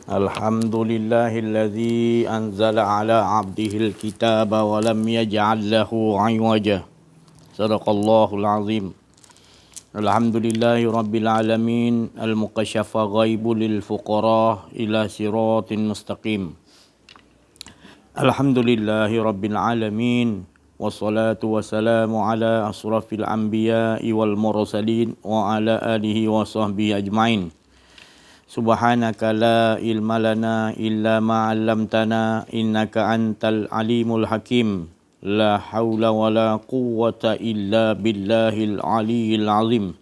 Alhamdulillahilladzi anzala ala abdihil kitaba wa lam yaj'al lahu 'iwaja. Sadaqallahul azim. Alhamdulillahi rabbil alamin al-mukasyafa ghaibu lil fuqara ila siratin mustaqim. Alhamdulillahi rabbil alamin wassalatu wassalamu ala asrafil anbiya'i wal mursalin wa ala alihi wa sahbihi ajmain. Subhanaka la ilma lana illa ma 'allamtana innaka antal alimul hakim. La haula wala quwwata illa billahil aliyyil azim.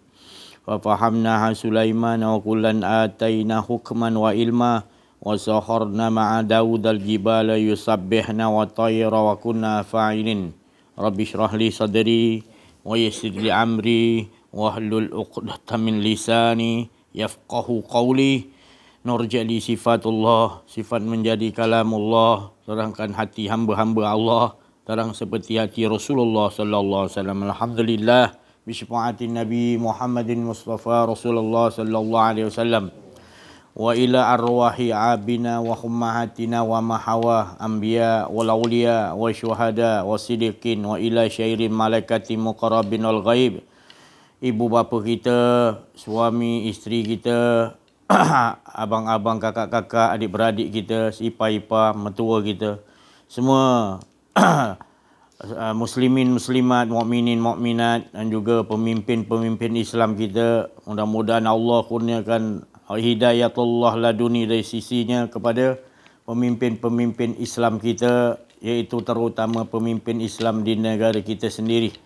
Fa fahamnaha Sulaiman wa kullan ataina hukman wa ilma wa sakharna ma'a Daudal jibala yusabbihna wa tayra wa kunna fa'ilin. Rabbi shrah li sadri wa yassir li amri wahlul 'uqdatam min lisani yafqahu qawli. Nurjali sifatullah, sifat menjadi kalamullah, terangkan hati hamba-hamba Allah, terang seperti hati Rasulullah sallallahu alaihi wasallam. Alhamdulillah bi syafaati Nabi Muhammadin Mustafa Rasulullah sallallahu alaihi wasallam. Wa ila arwahi abina wa ummahatina wa mahawa anbiya wal awliya wa syuhada wa sidiqin wa ila syairin malaikati muqarrabin wal ghaib. Ibu bapa kita, suami isteri kita, abang-abang, kakak-kakak, adik-beradik kita, ipar-ipar, mertua kita, semua muslimin, muslimat, mukminin, mukminat dan juga pemimpin-pemimpin Islam kita. Mudah-mudahan Allah kurniakan hidayatullah laduni dari sisinya kepada pemimpin-pemimpin Islam kita, iaitu terutama pemimpin Islam di negara kita sendiri.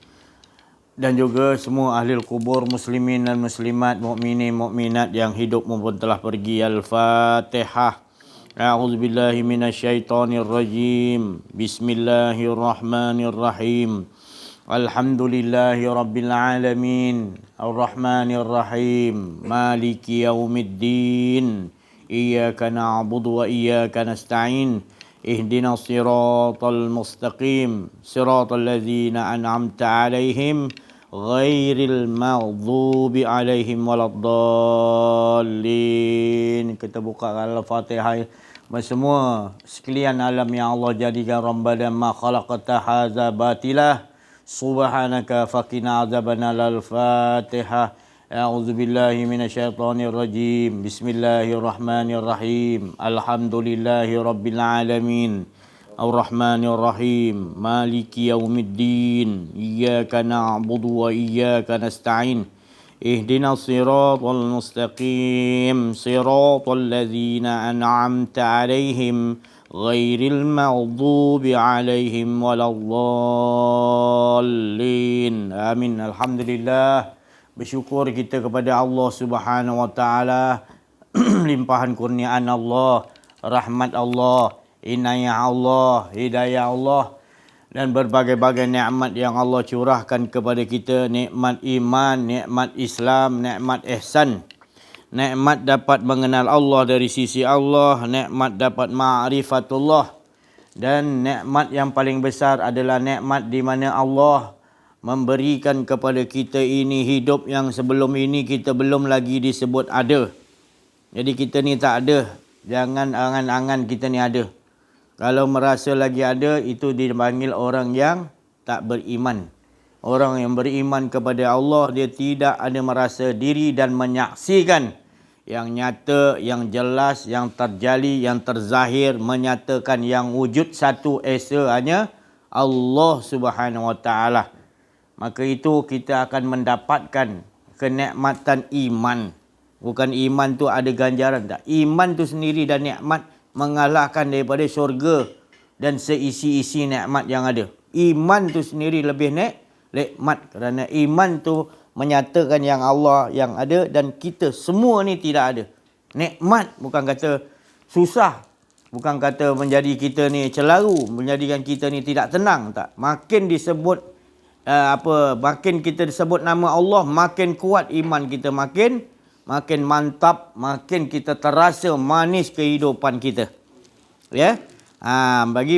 Dan juga semua ahli kubur muslimin dan muslimat, mukminin mukminat yang hidup maupun telah pergi. Al-Fatihah. A'udzubillahi minasyaitonirrajim. Bismillahirrahmanirrahim. Alhamdulillahi rabbil alamin. Ar-Rahmanirrahim. Maliki yaumiddin. Iyyaka na'budu wa iyyaka nasta'in. Ihdinas siratal mustaqim. Siratal ladzina an'amta 'alaihim ghairil maghdubi alaihim waladdallin. Kita buka Al-Fatihah semua. Sekalian alam yang Allah jadikan Rabbana ma khalaqta hadza batilah subhanaka faqina azabannar. Al-Fatihah. A'udzu billahi minasyaitonir rajim. Bismillahirrahmanirrahim. Alhamdulillahi rabbil alamin. Ar-Rahmanir-Rahim. Maliki yaumiddin. Iyyaka na'budu wa iyyaka nasta'in. Ihdinas siratal mustaqim. Siratal ladzina an'amta 'alaihim ghairil maghdubi 'alaihim waladdallin. Amin. Alhamdulillah. Bersyukur kita kepada Allah Subhanahu wa taala limpahan kurniaan Allah, rahmat Allah, inayah Allah, hidayah Allah dan berbagai-bagai nikmat yang Allah curahkan kepada kita. Nikmat iman, nikmat Islam, nikmat ihsan, nikmat dapat mengenal Allah dari sisi Allah, nikmat dapat ma'rifatullah, dan nikmat yang paling besar adalah nikmat di mana Allah memberikan kepada kita ini hidup yang sebelum ini kita belum lagi disebut ada. Jadi kita ni tak ada. Jangan angan-angan kita ni ada. Kalau merasa lagi ada, itu dipanggil orang yang tak beriman. Orang yang beriman kepada Allah, dia tidak ada merasa diri dan menyaksikan yang nyata, yang jelas, yang terjali, yang terzahir, menyatakan yang wujud satu esa hanya Allah Subhanahu wa taala. Maka itu kita akan mendapatkan kenikmatan iman. Bukan iman tu ada ganjaran tak. Iman tu sendiri dan nikmat mengalahkan daripada syurga dan seisi-isi nikmat yang ada. Iman tu sendiri lebih nikmat kerana iman tu menyatakan yang Allah yang ada dan kita semua ni tidak ada. Nikmat bukan kata susah, bukan kata menjadi kita ni celaru, menjadikan kita ni tidak tenang, tak. Makin disebut makin kita disebut nama Allah, makin kuat iman kita, makin mantap, makin kita terasa manis kehidupan kita. Ya.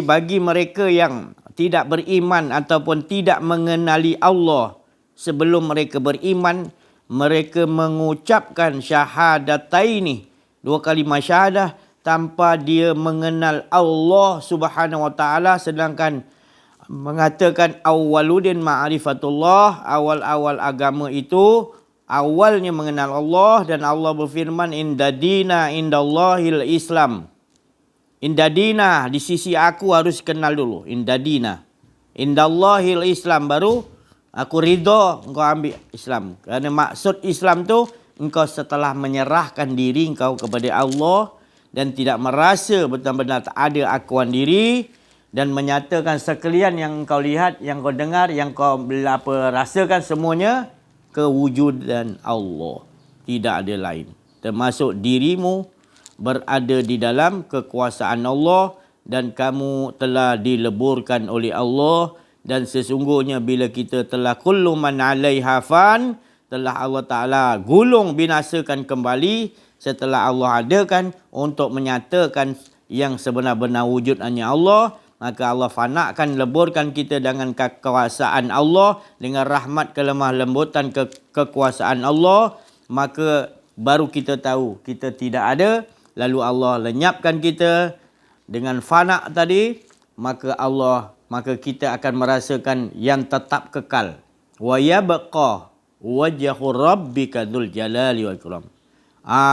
Bagi mereka yang tidak beriman ataupun tidak mengenali Allah sebelum mereka beriman, mereka mengucapkan syahadataini, dua kalimah syahadah, tanpa dia mengenal Allah Subhanahu wa taala, sedangkan mengatakan awwaluddin ma'rifatullah, awal-awal agama itu awalnya mengenal Allah, dan Allah berfirman indadina indallahil Islam. Indadina, di sisi aku harus kenal dulu. Indadina indallahil Islam, baru aku ridha engkau ambil Islam. Kerana maksud Islam tu engkau setelah menyerahkan diri engkau kepada Allah dan tidak merasa benar-benar tak ada akuan diri, dan menyatakan sekalian yang kau lihat, yang kau dengar, yang kau rasakan semuanya kewujudan Allah. Tidak ada lain. Termasuk dirimu berada di dalam kekuasaan Allah dan kamu telah dileburkan oleh Allah. Dan sesungguhnya bila kita telah kullu man 'alaiha fan, telah Allah Ta'ala gulung binasakan kembali setelah Allah adakan untuk menyatakan yang sebenar-benar wujud hanya Allah. Maka Allah fanakan, leburkan kita dengan kekuasaan Allah, dengan rahmat kelemah lembutan kekuasaan Allah. Maka baru kita tahu kita tidak ada. Lalu Allah lenyapkan kita dengan fana tadi. Maka kita akan merasakan yang tetap kekal. Wa yabqa wajhu rabbika dzul jalali wal ikram.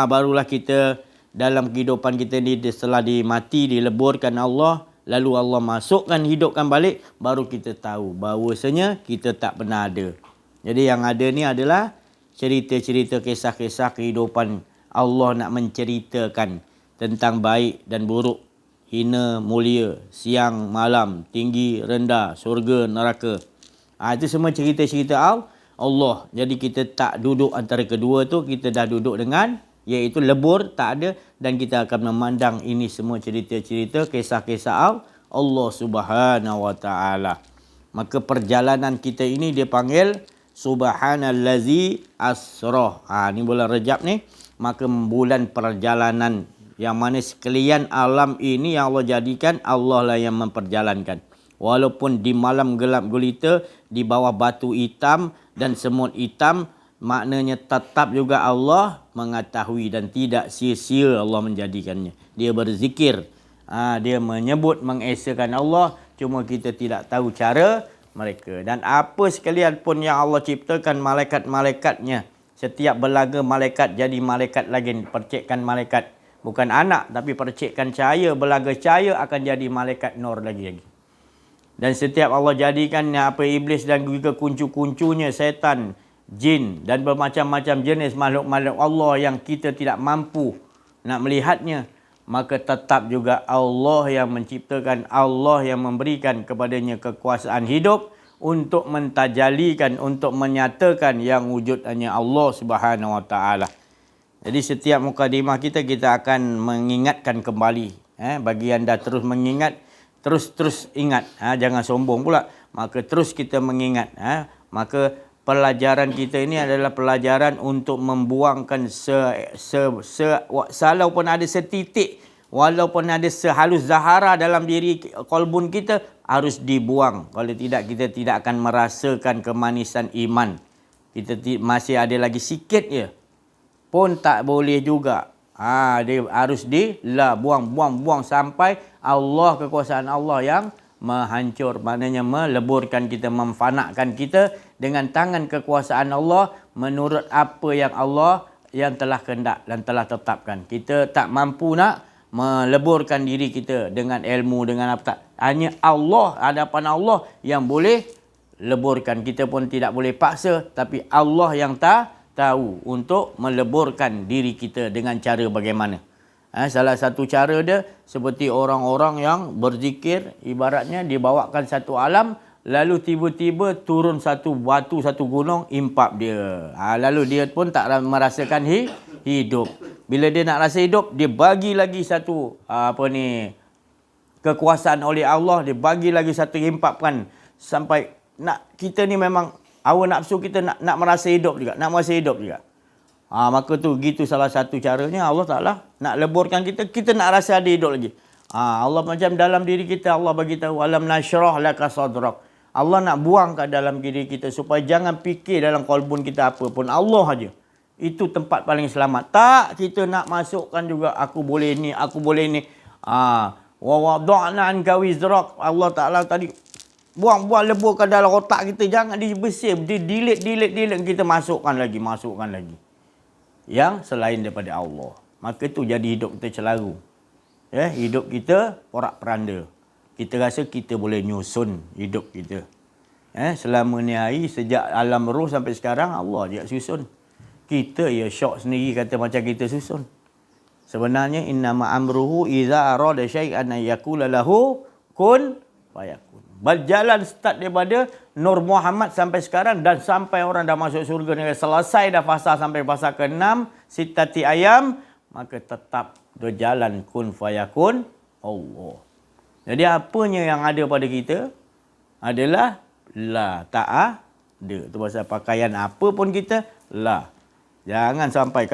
Barulah kita dalam kehidupan kita ni setelah dimati, dileburkan Allah, lalu Allah masukkan, hidupkan balik, baru kita tahu bahawasanya kita tak pernah ada. Jadi yang ada ni adalah cerita-cerita, kisah-kisah kehidupan Allah nak menceritakan tentang baik dan buruk, hina, mulia, siang, malam, tinggi, rendah, surga, neraka. Itu semua cerita-cerita Allah. Jadi kita tak duduk antara kedua tu, kita dah duduk dengan, iaitu lebur, tak ada, dan kita akan memandang ini semua cerita-cerita, kisah-kisah Allah Subhanahu wa taala. Maka perjalanan kita ini dia panggil subhanallazi asra. Ni bulan Rejab ni, maka bulan perjalanan, yang mana sekalian alam ini yang Allah jadikan, Allah lah yang memperjalankan. Walaupun di malam gelap gulita, di bawah batu hitam dan semut hitam, maknanya tetap juga Allah mengetahui dan tidak sia-sia Allah menjadikannya. Dia berzikir, dia menyebut, mengesakan Allah, cuma kita tidak tahu cara mereka. Dan apa sekalian pun yang Allah ciptakan, malaikat-malaikatnya, setiap belaga malaikat jadi malaikat lagi, percikkan malaikat. Bukan anak, tapi percikkan cahaya, belaga cahaya akan jadi malaikat nur lagi. Dan setiap Allah jadikan iblis dan juga kuncu-kuncunya, setan, jin dan bermacam-macam jenis makhluk-makhluk Allah yang kita tidak mampu nak melihatnya, maka tetap juga Allah yang menciptakan, Allah yang memberikan kepadanya kekuasaan hidup untuk mentajalikan, untuk menyatakan yang wujud hanya Allah Subhanahu wa taala. Jadi setiap mukadimah kita akan mengingatkan kembali. Bagi anda terus mengingat, terus ingat. Jangan sombong pula. Maka terus kita mengingat. Maka pelajaran kita ini adalah pelajaran untuk membuangkan walaupun ada setitik, walaupun ada sehalus zahara dalam diri kolbun kita, harus dibuang. Kalau tidak, kita tidak akan merasakan kemanisan iman. Kita masih ada lagi sikit je, pun tak boleh juga. Dia harus buang sampai Allah, kekuasaan Allah yang menghancur, maknanya meleburkan kita, memfanakkan kita dengan tangan kekuasaan Allah menurut apa yang Allah yang telah kehendak dan telah tetapkan. Kita tak mampu nak meleburkan diri kita dengan ilmu, dengan apa tak. Hanya Allah, hadapan Allah yang boleh leburkan. Kita pun tidak boleh paksa, tapi Allah yang tahu untuk meleburkan diri kita dengan cara bagaimana. Salah satu cara dia seperti orang-orang yang berzikir, ibaratnya dibawakan satu alam, lalu tiba-tiba turun satu batu, satu gunung, impap dia. Lalu dia pun tak merasakan hidup. Bila dia nak rasa hidup, dia bagi lagi satu kekuasaan oleh Allah, dia bagi lagi satu, impapkan sampai kita ni memang hawa nafsu kita nak merasa hidup juga, maka tu gitu salah satu caranya Allah Ta'ala nak leburkan kita nak rasa ada hidup lagi. Allah macam dalam diri kita, Allah bagi tahu alam nashrah laka sadrak. Allah nak buang kat dalam diri kita supaya jangan fikir dalam kolbun kita apa pun, Allah aja. Itu tempat paling selamat. Tak kita nak masukkan juga aku boleh ni, aku boleh ni. Wa wada'na anka wizrak. Allah Taala tadi buang lebur ke dalam otak kita, jangan dibersih, delete kita masukkan lagi. Yang selain daripada Allah. Maka tu jadi hidup kita celaru. Hidup kita porak-peranda. Kita rasa kita boleh nyusun hidup kita. Selama ni hari sejak alam roh sampai sekarang Allah dia susun. Kita syok sendiri kata macam kita susun. Sebenarnya innama amruhu idza arada syai'an ay yaqula lahu kun fayakun. Berjalan start daripada Nur Muhammad sampai sekarang dan sampai orang dah masuk syurga ni, selesai dah fasa sampai fasa ke-6 sitati ayam, maka tetap berjalan kun fayakun Allah. Jadi apanya yang ada pada kita adalah la, tak ada. Tu pasal pakaian apa pun kita la. Jangan sampai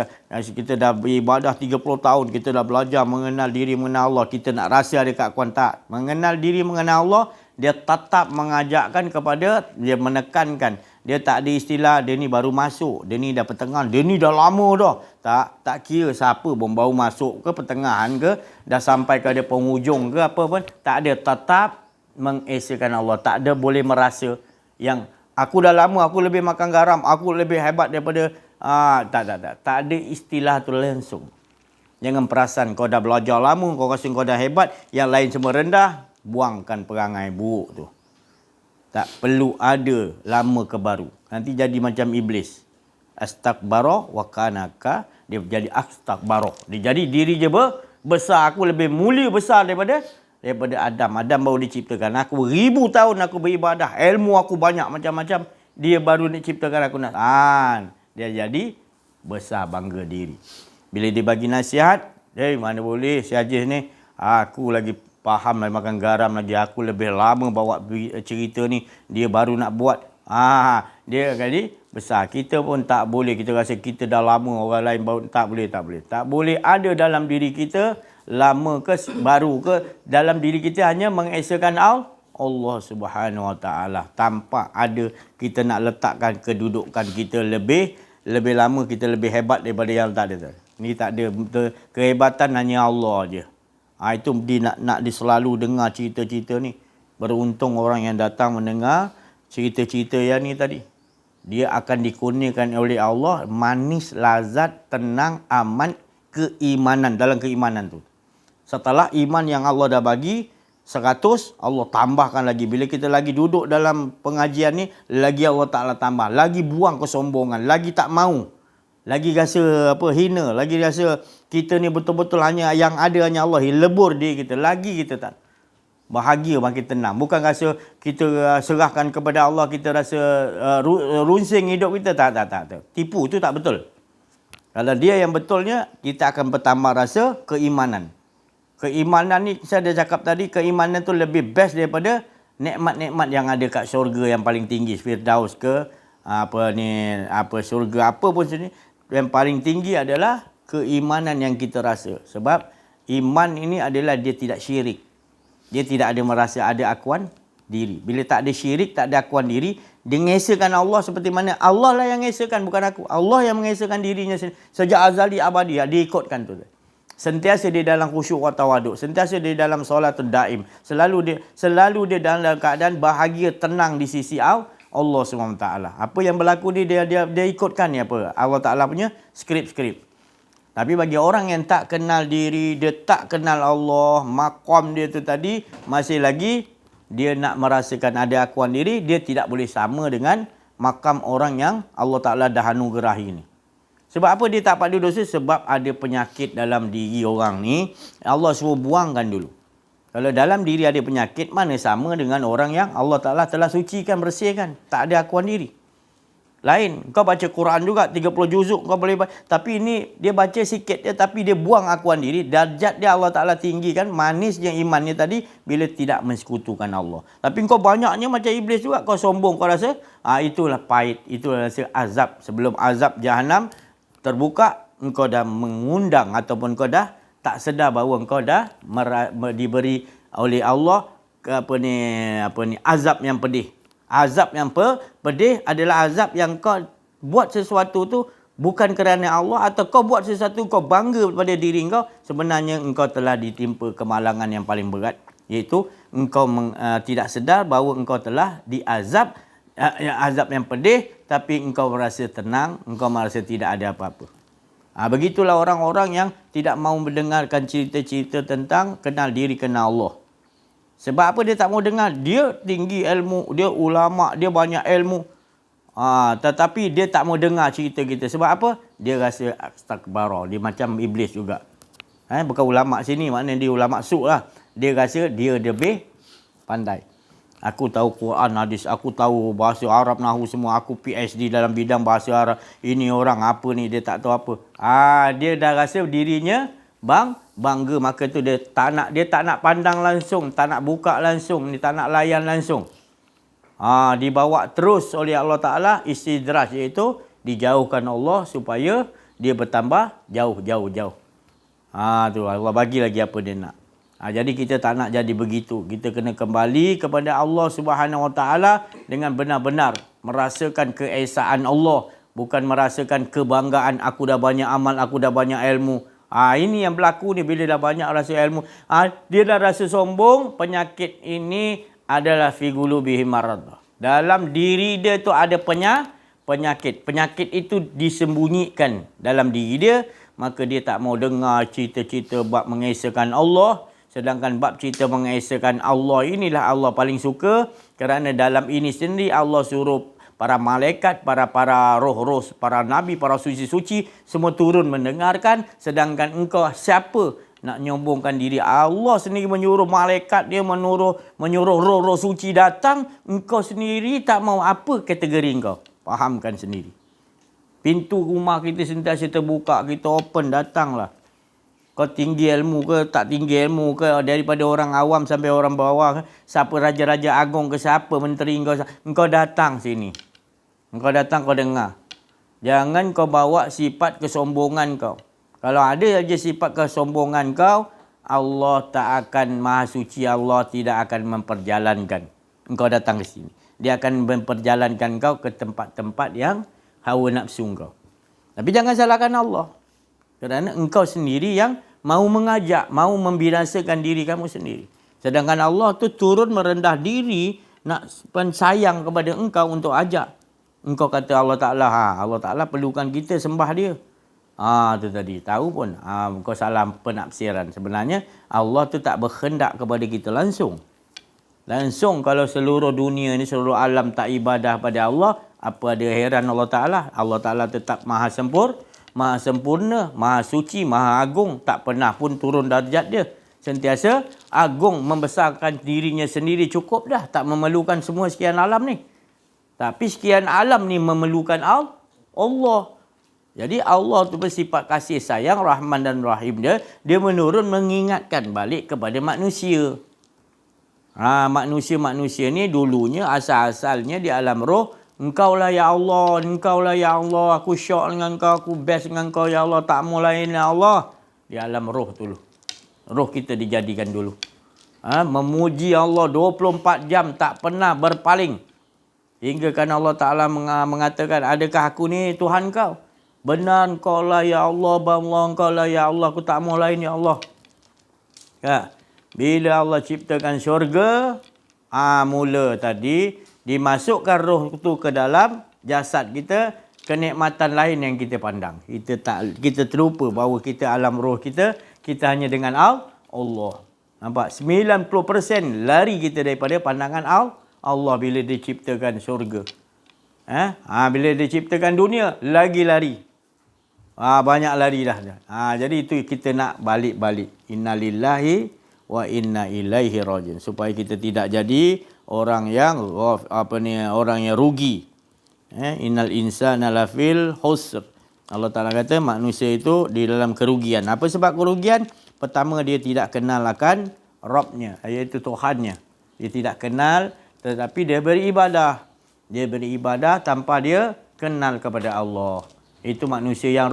kita dah beribadah 30 tahun, kita dah belajar mengenal diri, mengenal Allah, kita nak rasa ada keakuan. Tak. Mengenal diri, mengenal Allah, dia tetap mengajakkan kepada, dia menekankan. Dia tak ada istilah, dia ni baru masuk, dia ni dah pertengahan, dia ni dah lama dah. Tak kira siapa pun baru masuk ke pertengahan ke, dah sampai ke ada penghujung ke apa pun. Tak ada, tetap mengesakan Allah. Tak ada boleh merasa yang aku dah lama, aku lebih makan garam, aku lebih hebat daripada... Tak ada istilah tu langsung. Jangan perasan kau dah belajar lama, kau rasa kau dah hebat, yang lain semua rendah, buangkan perangai buruk tu. Tak perlu ada lama ke baru. Nanti jadi macam iblis. Astakbara wa kanaka, dia jadi astakbara. Dia jadi diri je besar, aku lebih mulia besar daripada Adam. Adam baru diciptakan. Aku 1000 tahun aku beribadah, ilmu aku banyak macam-macam. Dia baru diciptakan aku nak. Dia jadi besar bangga diri. Bila dia bagi nasihat, mana boleh si Haji ni, aku lagi faham lagi makan garam lagi, aku lebih lama bawa cerita ni, dia baru nak buat. Dia jadi besar. Kita pun tak boleh, kita rasa kita dah lama, orang lain baru, tak boleh. Tak boleh ada dalam diri kita, lama ke baru ke, dalam diri kita hanya mengesakan Allah Subhanahu Wa Taala. Tanpa ada kita nak letakkan kedudukan kita lebih lama, kita lebih hebat daripada yang tak ada. Ni tak ada, kehebatan hanya Allah je. Itu dia nak selalu dengar cerita-cerita ni. Beruntung orang yang datang mendengar cerita-cerita yang ni tadi. Dia akan dikurniakan oleh Allah manis, lazat, tenang, aman, keimanan, dalam keimanan tu. Setelah iman yang Allah dah bagi 100, Allah tambahkan lagi. Bila kita lagi duduk dalam pengajian ni, lagi Allah Ta'ala tambah. Lagi buang kesombongan. Lagi tak mau. Lagi rasa hina. Lagi rasa kita ni betul-betul hanya yang ada hanya Allah. Lebur diri kita. Lagi kita tak. Bahagia, makin tenang. Bukan rasa kita serahkan kepada Allah, kita rasa runsing hidup kita. Tak. Tipu tu tak betul. Kalau dia yang betulnya, kita akan bertambah rasa keimanan. Keimanan ni, saya dah cakap tadi, keimanan tu lebih best daripada nikmat-nikmat yang ada kat syurga yang paling tinggi. Firdaus ke, syurga, apa pun sini. Yang paling tinggi adalah keimanan yang kita rasa. Sebab iman ini adalah dia tidak syirik. Dia tidak ada merasa ada akuan diri. Bila tak ada syirik, tak ada akuan diri, dia mengesahkan Allah seperti mana Allah lah yang mengesahkan, bukan aku. Allah yang mengesahkan dirinya sejak azali abadi. Dia ikutkan tu. Sentiasa dia dalam khusyuk wa tawaduk, sentiasa dia dalam solatul daim, selalu dia dalam keadaan bahagia, tenang di sisi Allah SWT. Apa yang berlaku dia ikutkan ni apa Allah Taala punya skrip. Tapi bagi orang yang tak kenal diri, dia tak kenal Allah, maqam dia tu tadi masih lagi dia nak merasakan ada akuan diri, dia tidak boleh sama dengan makam orang yang Allah Taala dah anugerahi ni. Sebab apa dia tak padu dosa? Sebab ada penyakit dalam diri orang ni. Allah suruh buangkan dulu. Kalau dalam diri ada penyakit, mana sama dengan orang yang Allah Ta'ala telah sucikan, bersihkan. Tak ada akuan diri. Lain. Kau baca Quran juga, 30 juzuk kau boleh baca. Tapi ini dia baca sikit dia, tapi dia buang akuan diri. Darjat dia Allah Ta'ala tinggikan. Manisnya imannya tadi bila tidak mensekutukan Allah. Tapi kau banyaknya macam iblis juga. Kau sombong, kau rasa itulah pahit. Itulah rasa azab. Sebelum azab Jahannam terbuka, engkau dah mengundang ataupun kau dah tak sedar bahawa engkau dah diberi oleh Allah azab yang pedih. Azab yang pedih adalah azab yang kau buat sesuatu tu bukan kerana Allah, atau kau buat sesuatu kau bangga pada diri kau, sebenarnya engkau telah ditimpa kemalangan yang paling berat, iaitu engkau tidak sedar bahawa engkau telah diazab, azab yang pedih, tapi engkau merasa tenang, engkau merasa tidak ada apa-apa. Begitulah orang-orang yang tidak mahu mendengarkan cerita-cerita tentang kenal diri, kenal Allah. Sebab apa dia tak mahu dengar? Dia tinggi ilmu, dia ulama, dia banyak ilmu. Tetapi dia tak mahu dengar cerita kita. Sebab apa? Dia rasa astakbara. Dia macam iblis juga. Bukan ulama sini, maknanya dia ulama su' lah. Dia rasa dia lebih pandai. Aku tahu Quran, hadis, aku tahu bahasa Arab, Nahu semua. Aku PhD dalam bidang bahasa Arab. Ini orang apa ni, dia tak tahu apa. Dia dah rasa dirinya bangga, maka tu dia tak nak pandang langsung, tak nak buka langsung, dia tak nak layan langsung. Dibawa terus oleh Allah Ta'ala istidraj, iaitu dijauhkan Allah supaya dia bertambah jauh. Tu Allah bagi lagi apa dia nak. Jadi kita tak nak jadi begitu. Kita kena kembali kepada Allah Subhanahu Wa Ta'ala dengan benar-benar merasakan keesaan Allah, bukan merasakan kebanggaan aku dah banyak amal, aku dah banyak ilmu. Ini yang berlaku ni bila dah banyak rasa ilmu. Dia dah rasa sombong. Penyakit ini adalah fi qulubihim marad. Dalam diri dia tu ada penyakit. Penyakit itu disembunyikan dalam diri dia. Maka dia tak mau dengar cerita-cerita bab mengesahkan Allah. Sedangkan bab cerita mengesahkan Allah inilah Allah paling suka. Kerana dalam ini sendiri Allah suruh para malaikat, para roh-roh, para nabi, para suci-suci semua turun mendengarkan. Sedangkan engkau siapa nak nyombongkan diri? Allah sendiri menyuruh malaikat, dia menyuruh roh-roh suci datang. Engkau sendiri tak mau, apa kategori engkau? Fahamkan sendiri. Pintu rumah kita sentiasa terbuka, kita open, datanglah. Kau tinggi ilmu ke, tak tinggi ilmu ke, daripada orang awam sampai orang bawah, siapa raja-raja agung ke, siapa menteri engkau datang sini. Engkau datang, kau dengar. Jangan kau bawa sifat kesombongan kau. Kalau ada saja sifat kesombongan kau, Allah tak akan, Maha Suci Allah tidak akan memperjalankan engkau datang ke sini. Dia akan memperjalankan kau ke tempat-tempat yang hawa nafsu kau. Tapi jangan salahkan Allah. Kerana engkau sendiri yang mahu mengajak, mahu membinasakan diri kamu sendiri. Sedangkan Allah tu turun merendah diri, nak pensayang kepada engkau untuk ajak. Engkau kata Allah Ta'ala, Allah Ta'ala perlukan kita sembah dia. Tu tadi, tahu pun. Engkau salah penafsiran. Sebenarnya Allah tu tak berkehendak kepada kita langsung. Langsung kalau seluruh dunia ni, seluruh alam tak ibadah pada Allah, apa ada heran Allah Ta'ala? Allah Ta'ala tetap maha sempurna, maha suci, maha agung. Tak pernah pun turun darjat dia. Sentiasa agung, membesarkan dirinya sendiri, cukup dah. Tak memerlukan semua sekian alam ni. Tapi sekian alam ni memerlukan Allah. Jadi Allah tu bersifat kasih sayang, Rahman dan Rahim dia. Dia menurun mengingatkan balik kepada manusia. Manusia-manusia ni dulunya asal-asalnya di alam roh. Engkaulah ya Allah, engkaulah ya Allah, aku syok dengan kau, aku best dengan kau ya Allah, tak mau lain ya Allah. Di alam roh dulu. Roh kita dijadikan dulu. Memuji Allah 24 jam tak pernah berpaling. Hingga kan Allah Ta'ala mengatakan, adakah aku ni Tuhan kau? Benar engkau lah ya Allah, engkau lah ya Allah, aku tak mau lain ya Allah. Bila Allah ciptakan syurga, mula tadi dimasukkan roh itu ke dalam jasad kita, kenikmatan lain yang kita pandang. Kita terlupa bahawa kita alam roh kita hanya dengan Allah. Nampak? 90% lari kita daripada pandangan Allah bila diciptakan syurga. Bila diciptakan dunia, lagi lari. Banyak lari dah. Jadi itu kita nak balik-balik. Innalillahi wa inna ilaihi rajiun. Supaya kita tidak jadi orang yang rugi. Innal insana lafil khusr. Allah Ta'ala kata manusia itu di dalam kerugian. Apa sebab kerugian? Pertama, dia tidak kenal akan Rabbnya, iaitu Tuhannya. Dia tidak kenal, tetapi dia beribadah. Dia beribadah tanpa dia kenal kepada Allah. Itu manusia yang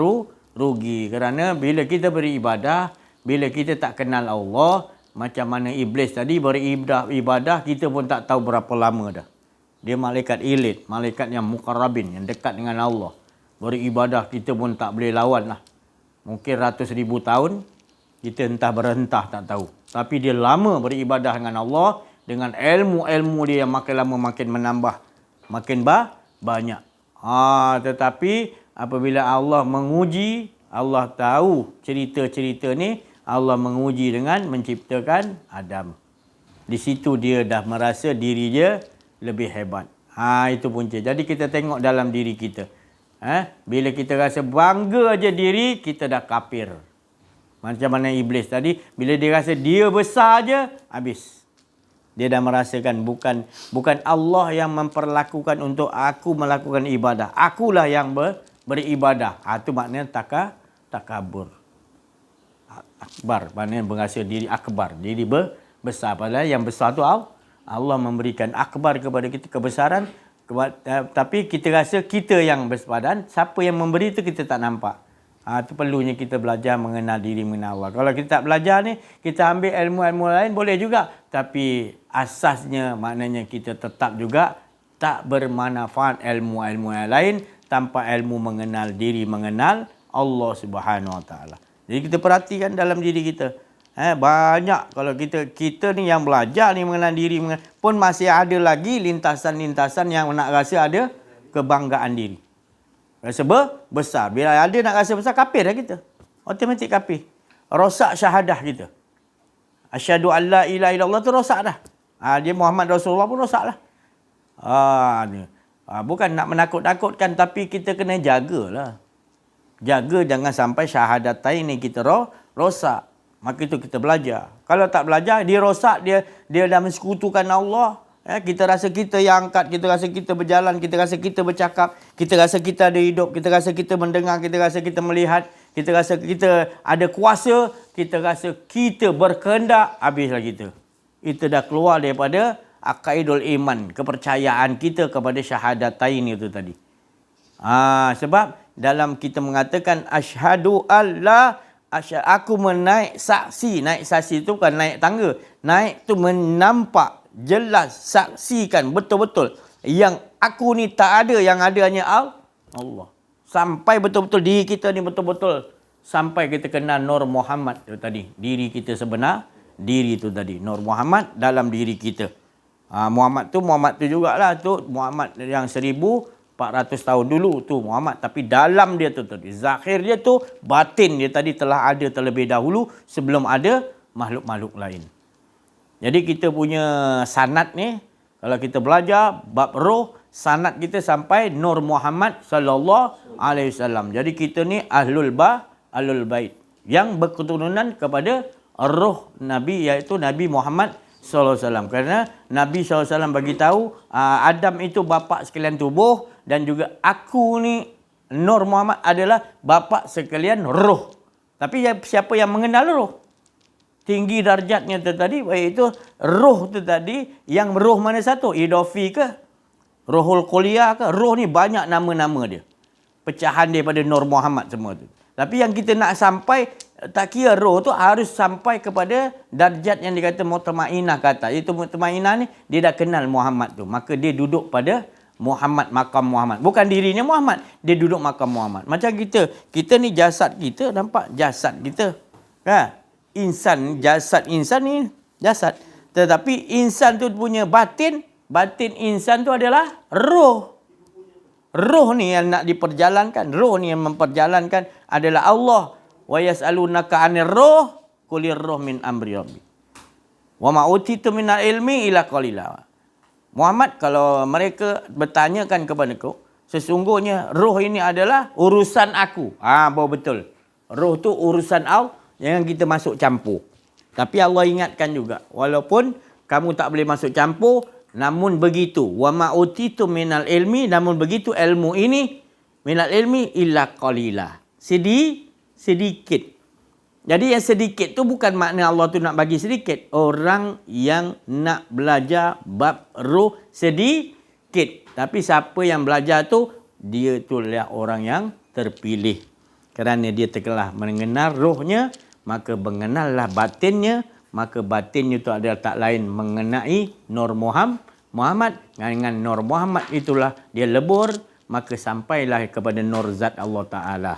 rugi. Kerana bila kita beribadah, bila kita tak kenal Allah, macam mana iblis tadi beribadah, kita pun tak tahu berapa lama dah. Dia malaikat elit, malaikat yang muqarrabin, yang dekat dengan Allah. beribadah kita pun tak boleh lawan lah. Mungkin ratus ribu tahun, kita entah berentah tak tahu. Tapi dia lama beribadah dengan Allah, dengan ilmu-ilmu dia yang makin lama makin menambah, makin banyak. Tetapi apabila Allah menguji, Allah tahu cerita-cerita ni, Allah menguji dengan menciptakan Adam. Di situ dia dah merasa diri dia lebih hebat. Itu punca. Jadi kita tengok dalam diri kita. Bila kita rasa bangga aja diri, kita dah kafir. Macam mana iblis tadi, bila dia rasa dia besar aja, habis. Dia dah merasakan bukan Allah yang memperlakukan untuk aku melakukan ibadah. Akulah yang beribadah. Itu maknanya takabur. Akbar, maknanya merasa diri akbar, diri besar. Padahal yang besar tu Allah memberikan akbar kepada kita, kebesaran. Tapi kita rasa kita yang bersepadan, siapa yang memberi itu kita tak nampak. Itu perlunya kita belajar mengenal diri, mengenal Allah. Kalau kita tak belajar ni, kita ambil ilmu-ilmu lain boleh juga. Tapi asasnya maknanya kita tetap juga tak bermanfaat ilmu-ilmu yang lain tanpa ilmu mengenal diri, mengenal Allah Subhanahu Wa Taala. Jadi kita perhatikan dalam diri kita. Banyak kalau kita ni yang belajar ni mengenal diri pun masih ada lagi lintasan-lintasan yang nak rasa ada kebanggaan diri. Rasa besar. Bila ada nak rasa besar, kafir dah kita. Automatik kafir. Rosak syahadah kita. Asyhadu an la ilaha illallah tu rosak dah. Dia Muhammad Rasulullah pun rosak lah. Bukan nak menakut-nakutkan, tapi kita kena jagalah. Jaga jangan sampai syahadatain ni kita rosak. Maka itu kita belajar. Kalau tak belajar, dia rosak, dia dah mensekutukan Allah. Kita rasa kita yang angkat, kita rasa kita berjalan, kita rasa kita bercakap, kita rasa kita ada hidup, kita rasa kita mendengar, kita rasa kita melihat, kita rasa kita ada kuasa, kita rasa kita berkehendak, habislah kita. Itu dah keluar daripada aqaidul iman, kepercayaan kita kepada syahadatain itu tadi. Sebab dalam kita mengatakan asyhadu alla, aku menaik saksi. Naik saksi itu bukan naik tangga. Naik tu menampak, jelas, saksikan betul-betul yang aku ni tak ada, yang ada hanya Allah. Sampai betul-betul diri kita ni betul-betul sampai kita kenal Nur Muhammad itu tadi. Diri kita sebenar, diri itu tadi. Nur Muhammad dalam diri kita. Muhammad tu jugalah tu. Muhammad yang 1400 tahun dulu tu Muhammad. Tapi dalam dia tu tadi, zahir dia tu, batin dia tadi telah ada terlebih dahulu sebelum ada makhluk-makhluk lain. Jadi kita punya sanad ni, kalau kita belajar bab roh, sanad kita sampai Nur Muhammad sallallahu alaihi wasallam. Jadi kita ni ahlul bait yang berketurunan kepada roh Nabi, iaitu Nabi Muhammad sallallahu alaihi wasallam. Kerana Nabi sallallahu alaihi wasallam bagi tahu Adam itu bapa sekalian tubuh, dan juga aku ni Nur Muhammad adalah bapa sekalian roh. Tapi siapa yang mengenal roh? Tinggi darjatnya tu tadi, iaitu roh tu tadi. Yang roh mana satu? Idafi ke? Rohul Kuliah ke? Roh ni banyak nama-nama dia. Pecahan daripada Nur Muhammad semua tu. Tapi yang kita nak sampai, tak kira roh tu harus sampai kepada darjat yang dikata mutmainah kata. Iaitu mutmainah ni, dia dah kenal Muhammad tu. Maka dia duduk pada Muhammad, makam Muhammad. Bukan dirinya Muhammad, dia duduk makam Muhammad. Macam kita ni jasad kita, nampak jasad kita. Insan, jasad insan ni jasad. Tetapi insan tu punya batin insan tu adalah roh. Roh ni yang nak diperjalankan, roh ni yang memperjalankan adalah Allah. Wa yas'alunaka 'anir ruh, qulir ruh min amri rabbi. Wa ma utitu minal ilmi illa qalila. Muhammad, kalau mereka bertanyakan kepada kau, sesungguhnya roh ini adalah urusan aku. Baru betul. Roh tu urusan Allah. Jangan kita masuk campur. Tapi Allah ingatkan juga, walaupun kamu tak boleh masuk campur, namun begitu. Wa ma utitu minal ilmi, namun begitu ilmu ini, minal ilmi illa qalila. Sedikit. Jadi yang sedikit tu bukan makna Allah tu nak bagi sedikit. Orang yang nak belajar bab roh sedikit. Tapi siapa yang belajar tu, dia tu lah orang yang terpilih. Kerana dia telah mengenal rohnya, maka mengenallah batinnya. Maka batinnya itu adalah tak lain mengenai Nur Muhammad. Dengan Nur Muhammad itulah dia lebur, maka sampailah kepada nur zat Allah Ta'ala.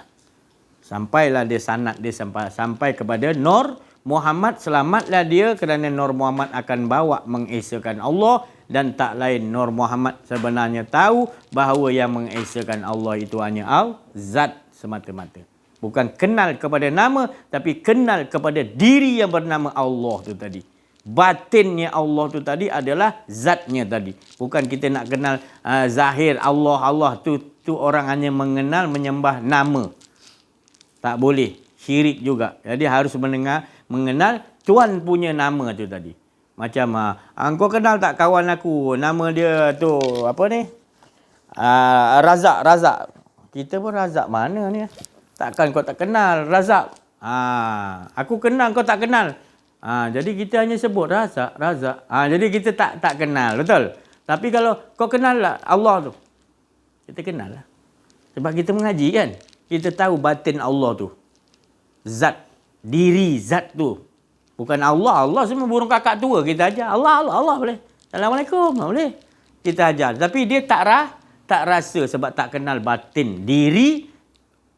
Sampailah dia sanad dia sampai kepada Nur Muhammad, selamatlah dia kerana Nur Muhammad akan bawa mengesakan Allah, dan tak lain Nur Muhammad sebenarnya tahu bahawa yang mengesakan Allah itu hanya Al-Zat semata-mata. Bukan kenal kepada nama, tapi kenal kepada diri yang bernama Allah tu tadi. Batinnya Allah tu tadi adalah zatnya tadi. Bukan kita nak kenal zahir Allah tu orang hanya menyembah nama. Tak boleh. Syirik juga. Jadi harus mengenal Tuhan punya nama tu tadi. Macam, kau kenal tak kawan aku? Nama dia tu, apa ni? Razak. Kita pun Razak mana ni? Takkan kau tak kenal Razak? Aku kenal, kau tak kenal. Jadi kita hanya sebut Razak. Jadi kita tak kenal. Betul? Tapi kalau kau kenal lah Allah tu. Kita kenal lah. Sebab kita mengaji kan? Kita tahu batin Allah tu. Zat. Diri zat tu. Bukan Allah. Allah semua burung kakak tua. Kita ajar. Allah boleh. Assalamualaikum. Boleh. Kita ajar. Tapi dia tak rasa sebab tak kenal batin. Diri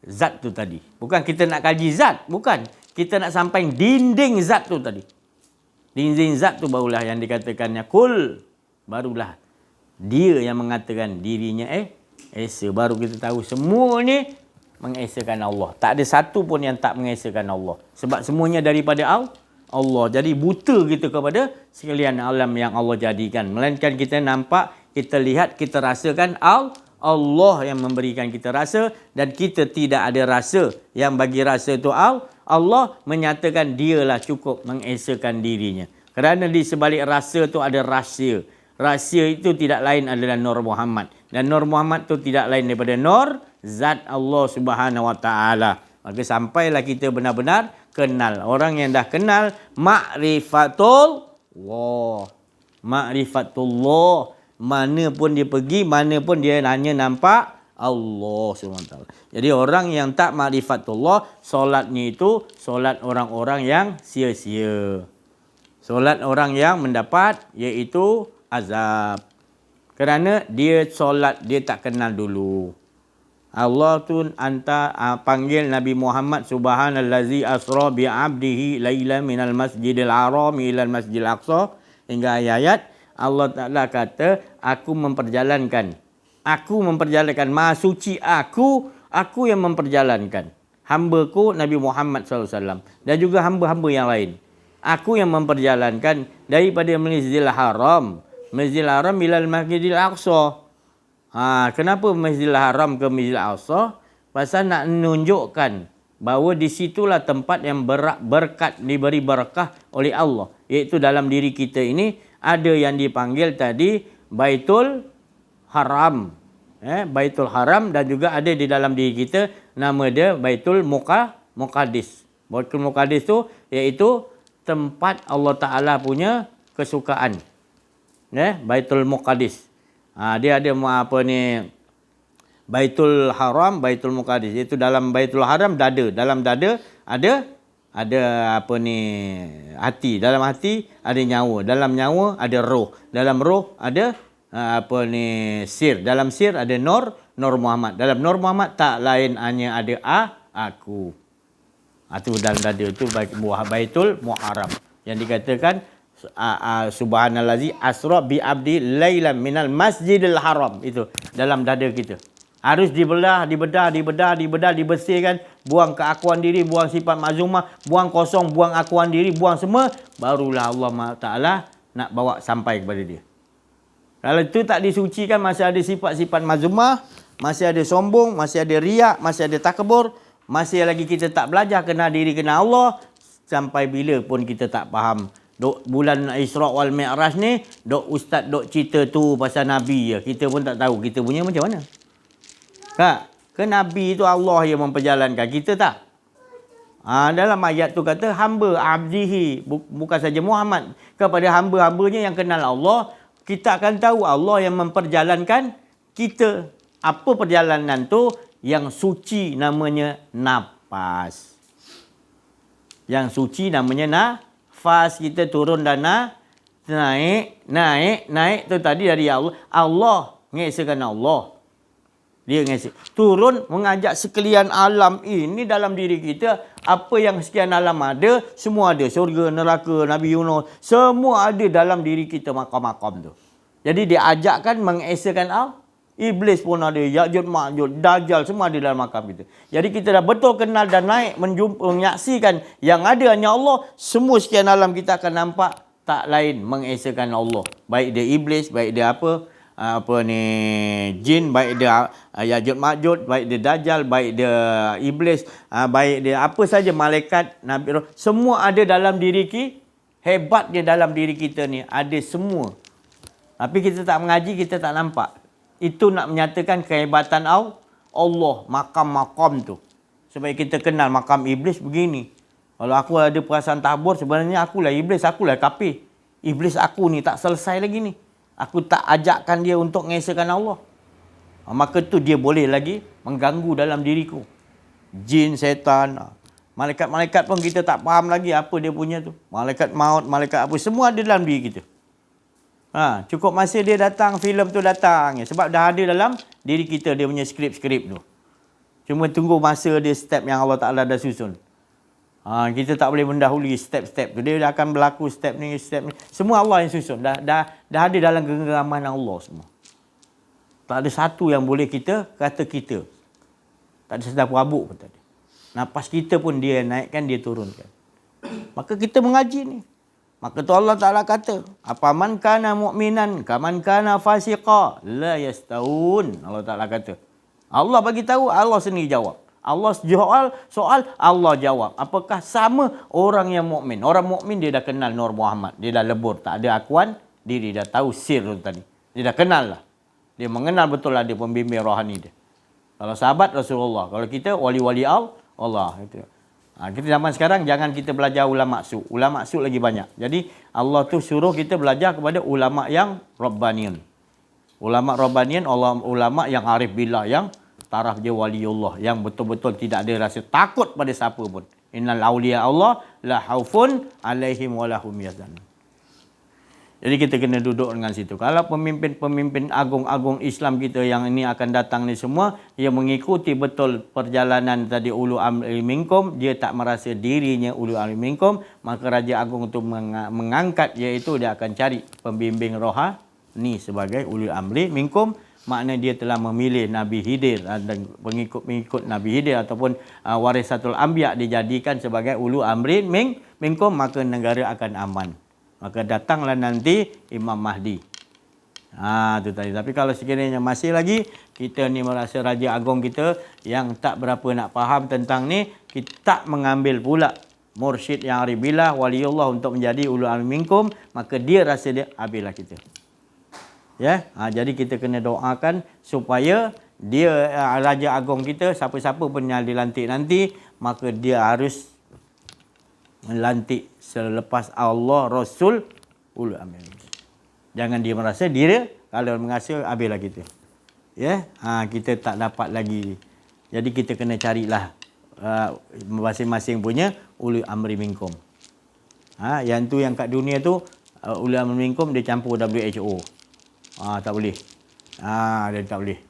zat tu tadi. Bukan kita nak kaji zat. Bukan. Kita nak sampai dinding zat tu tadi. Dinding zat tu barulah yang dikatakannya kul. Barulah dia yang mengatakan dirinya esa. Baru kita tahu semua ni mengesakan Allah. Tak ada satu pun yang tak mengesakan Allah. Sebab semuanya daripada Allah. Jadi buta kita kepada sekalian alam yang Allah jadikan. Melainkan kita nampak, kita lihat, kita rasakan Allah yang memberikan kita rasa, dan kita tidak ada rasa. Yang bagi rasa itu Allah menyatakan dialah cukup mengesakan dirinya. Kerana di sebalik rasa itu ada rahsia. Rahsia itu tidak lain adalah Nur Muhammad. Dan Nur Muhammad itu tidak lain daripada Nur Zat Allah Subhanahu Wa Taala. Maka sampailah kita benar-benar kenal. Orang yang dah kenal ma'rifatullah. Ma'rifatullah. Mana pun dia pergi, mana pun dia hanya nampak Allah SWT. Jadi orang yang tak ma'rifatullah, solatnya itu solat orang-orang yang sia-sia. Solat orang yang mendapat iaitu azab. Kerana dia solat, dia tak kenal dulu. Allah tu panggil Nabi Muhammad subhanallazi asra bi'abdihi layla minal masjidil haram ilal masjidil aqsa, hingga ayat Allah Ta'ala kata, aku memperjalankan maha suci aku yang memperjalankan hamba-Ku Nabi Muhammad SAW dan juga hamba-hamba yang lain. Aku yang memperjalankan daripada Masjidil Haram ilal Masjidil Aqsa. Kenapa Masjidil Haram ke Masjidil Aqsa? Pasal nak menunjukkan bahawa di situlah tempat yang berkat, diberi barakah oleh Allah. Iaitu dalam diri kita ini ada yang dipanggil tadi Baitul Haram. Baitul Haram, dan juga ada di dalam diri kita nama dia Baitul Muqaddis. Baitul Muqaddis tu iaitu tempat Allah Ta'ala punya kesukaan. Baitul Muqaddis. Dia ada Baitul Haram, Baitul Muqaddis. Iaitu dalam Baitul Haram dada. Dalam dada ada hati. Dalam hati ada nyawa. Dalam nyawa ada roh. Dalam roh ada sir. Dalam sir ada Nur Muhammad. Dalam Nur Muhammad tak lain hanya ada aku. Itu dalam dada itu Baitul Muharram. Yang dikatakan subhanallazi asra bi abdi lailan minal masjidil haram. Itu dalam dada kita. Harus dibedah, dibersihkan, buang keakuan diri, buang sifat mazmumah, buang kosong, buang akuan diri, buang semua, barulah Allah Ta'ala nak bawa sampai kepada dia. Kalau itu tak disucikan, masih ada sifat-sifat mazmumah, masih ada sombong, masih ada riak, masih ada takabur, masih lagi kita tak belajar kenal diri, kenal Allah, sampai bila pun kita tak faham. Dok bulan Isra' wal Mi'raj ni, dok ustaz dok cerita tu pasal Nabi ya. Kita pun tak tahu kita punya macam mana. Ke Nabi itu Allah yang memperjalankan, kita tak. Dalam ayat tu kata hamba abdihi, bukan saja Muhammad, kepada hamba-hambanya yang kenal Allah, kita akan tahu Allah yang memperjalankan kita. Apa perjalanan tu? Yang suci namanya nafas. Yang suci namanya nafas. Kita turun dan naik tu tadi dari Allah. Allah mengesakan Allah. Dia ngisi. Turun mengajak sekalian alam ini dalam diri kita. Apa yang sekian alam ada, semua ada. Syurga, neraka, Nabi Yunus. Semua ada dalam diri kita makam-makam tu. Jadi dia ajakkan mengesakan Iblis pun ada. Ya'jud, Ma'jud, Dajjal semua ada dalam makam kita. Jadi kita dah betul kenal dan naik menyaksikan yang ada hanya Allah. Semua sekian alam kita akan nampak tak lain mengesakan Allah. Baik dia Iblis, baik dia jin, baik dia Ya'jud Ma'jud, baik dia Dajjal, baik dia Iblis, baik dia apa saja malaikat, Nabi Roh, semua ada dalam diri kita. Hebatnya dalam diri kita ni ada semua. Tapi kita tak mengaji, kita tak nampak. Itu nak menyatakan kehebatan Allah, makam-makam tu. Supaya kita kenal makam Iblis begini. Kalau aku ada perasaan tabur, sebenarnya akulah Iblis, akulah kafir. Iblis aku ni tak selesai lagi ni. Aku tak ajakkan dia untuk mengesahkan Allah. Maka tu dia boleh lagi mengganggu dalam diriku. Jin, setan, malaikat-malaikat pun kita tak faham lagi apa dia punya tu. Malaikat maut, malaikat apa, semua ada dalam diri kita. Cukup masa dia datang, filem tu datang. Sebab dah ada dalam diri kita dia punya skrip-skrip tu. Cuma tunggu masa dia step yang Allah Ta'ala dah susun. Kita tak boleh mendahului step-step tu. Dia akan berlaku step ni, step ni. Semua Allah yang susun. Dah ada dalam genggaman Allah semua. Tak ada satu yang boleh kita kata kita. Tak ada sedar perabuk pun tak ada. Nafas kita pun dia naikkan, dia turunkan. Maka kita mengaji ni. Maka tu Allah Ta'ala kata, apaman kana mu'minan, kaman kana fasiqa, la yastaun. Allah Ta'ala kata. Allah bagi tahu, Allah sendiri jawab. Allah soal Allah jawab. Apakah sama orang yang mukmin? Orang mukmin dia dah kenal Nur Muhammad. Dia dah lebur, tak ada akuan diri, dah tahu sir tu tadi. Dia dah kenal lah. Dia mengenal betul lah dia pembimbing rohani dia. Kalau sahabat Rasulullah, kalau kita wali-wali Allah itu. Kita zaman sekarang jangan kita belajar ulama su. Ulama su lagi banyak. Jadi Allah tu suruh kita belajar kepada ulama yang rabbaniyin. Ulama rabbaniyin, ulama yang arif billah, yang taraf dia waliullah, yang betul-betul tidak ada rasa takut pada siapa pun. Innal awliya Allah la haufun alaihim wa lahum yahzanun. Jadi kita kena duduk dengan situ. Kalau pemimpin-pemimpin agung-agung Islam kita yang ini akan datang ni semua, dia mengikuti betul perjalanan tadi ulu amri minkum, dia tak merasa dirinya ulu amri minkum, maka Raja Agung itu mengangkat, iaitu dia akan cari pembimbing rohani sebagai ulu amri minkum. Makna dia telah memilih Nabi Khidir dan pengikut-pengikut Nabi Khidir ataupun warisatul anbiya dijadikan sebagai ulu amrin minkum, maka negara akan aman. Maka datanglah nanti Imam Mahdi. Itu tadi. Tapi kalau sekiranya masih lagi kita ni merasa Raja Agung kita yang tak berapa nak faham tentang ni, kita tak mengambil pula mursyid yang aribillah waliullah untuk menjadi ulu amrin minkum, maka dia rasa dia habislah kita. Jadi kita kena doakan supaya dia Raja Agung kita, siapa-siapa pun yang dilantik nanti, maka dia harus melantik selepas Allah, Rasul, ulul amri. Jangan dia merasa dia kalau merasa habislah kita. Kita tak dapat lagi. Jadi kita kena carilah masing-masing punya ulul amri minkum. Yang tu yang kat dunia tu ulul amri minkum dia campur WHO. Tak boleh. Dia tak boleh.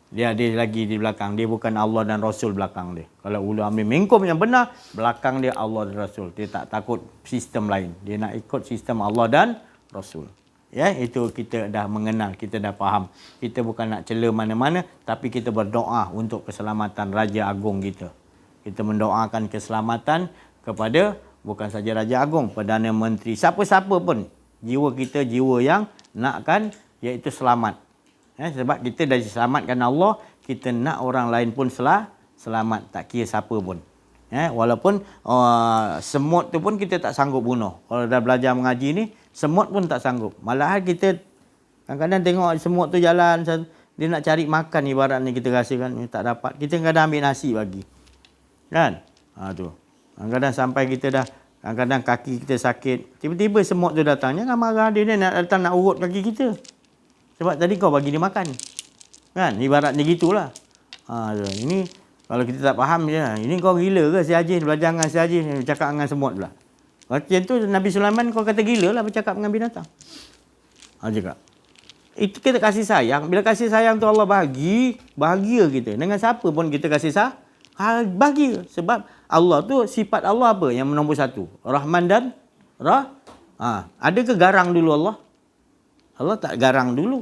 Dia ada lagi di belakang. Dia bukan Allah dan Rasul belakang dia. Kalau ulul amri minkum yang benar, belakang dia Allah dan Rasul. Dia tak takut sistem lain. Dia nak ikut sistem Allah dan Rasul. Itu kita dah mengenal, kita dah faham. Kita bukan nak cela mana-mana, tapi kita berdoa untuk keselamatan Raja Agung kita. Kita mendoakan keselamatan kepada bukan saja Raja Agung, Perdana Menteri, siapa-siapa pun. Jiwa kita jiwa yang nakkan iaitu selamat. Sebab kita dah diselamatkan Allah, kita nak orang lain pun selamat, tak kira siapa pun. Walaupun semut tu pun kita tak sanggup bunuh. Kalau dah belajar mengaji ni, semut pun tak sanggup. Malahan kita kadang-kadang tengok semut tu jalan, dia nak cari makan, ibarat ni kita rasakan tak dapat. Kita kadang ambil nasi bagi. Kan? Tu. Kadang-kadang sampai kita dah, kadang-kadang kaki kita sakit, tiba-tiba semut tu datang. Jangan marah dia nak datang nak urut kaki kita. Sebab tadi kau bagi dia makan. Kan? Ibaratnya gitulah. Ini kalau kita tak faham je, ini kau gila ke si Haji? Belajar dengan si Haji, bercakap dengan semut pula. Macam tu Nabi Sulaiman kau kata gila lah bercakap dengan binatang. Cakap. Itu kita kasih sayang. Bila kasih sayang tu Allah bagi, bahagia kita. Dengan siapa pun kita kasih sayang, bahagia. Sebab Allah tu, sifat Allah apa yang nombor satu? Rahman dan ada ke garang dulu Allah? Allah tak garang dulu.